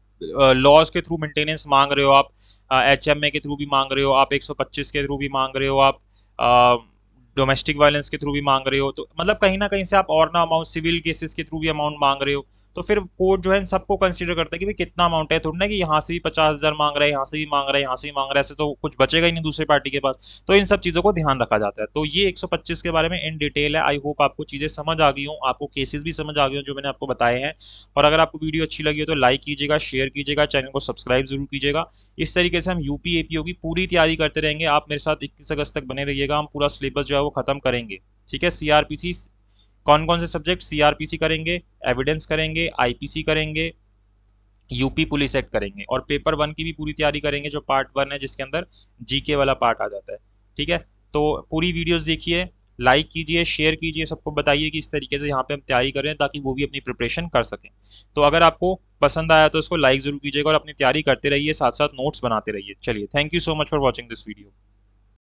लॉज के थ्रू मेंटेनेंस मांग रहे हो, आप HMA के थ्रू भी मांग रहे हो, आप 125 के थ्रू भी मांग रहे हो, आप डोमेस्टिक वायलेंस के थ्रू भी मांग रहे हो, तो मतलब कहीं ना कहीं से आप और ना अमाउंट सिविल केसेस के थ्रू भी अमाउंट मांग रहे हो, तो फिर कोर्ट जो है इन सबको कंसीडर करता है कि भाई कितना अमाउंट है, थोड़ी ना कि यहाँ से भी 50,000 मांग रहा है, यहाँ से भी मांग रहा है, यहाँ से भी मांग रहा है, ऐसे तो कुछ बचेगा ही नहीं दूसरी पार्टी के पास। तो इन सब चीज़ों को ध्यान रखा जाता है। तो ये 125 के बारे में इन डिटेल है। आई होप आपको चीज़ें समझ आ गई हों, आपको केसेस भी समझ आ गए हों जो मैंने आपको बताए हैं। और अगर आपको वीडियो अच्छी लगी हो तो लाइक कीजिएगा, शेयर कीजिएगा, चैनल को सब्सक्राइब जरूर कीजिएगा। इस तरीके से हम यूपी एपीओ की पूरी तैयारी करते रहेंगे। आप मेरे साथ 21 अगस्त तक बने रहिएगा, हम पूरा सिलेबस जो है वो खत्म करेंगे। ठीक है। सीआरपीसी कौन कौन से सब्जेक्ट, सीआरपीसी करेंगे, एविडेंस करेंगे, आईपीसी करेंगे, यूपी पुलिस एक्ट करेंगे, और पेपर 1 की भी पूरी तैयारी करेंगे जो पार्ट 1 है जिसके अंदर जीके वाला पार्ट आ जाता है। ठीक है। तो पूरी वीडियोस देखिए, लाइक कीजिए, शेयर कीजिए, सबको बताइए कि इस तरीके से यहाँ पे हम तैयारी करें ताकि वो भी अपनी प्रिपरेशन कर सकें। तो अगर आपको पसंद आया तो इसको लाइक जरूर कीजिएगा और अपनी तैयारी करते रहिए, साथ साथ नोट्स बनाते रहिए। चलिए, thank you so much for watching this video.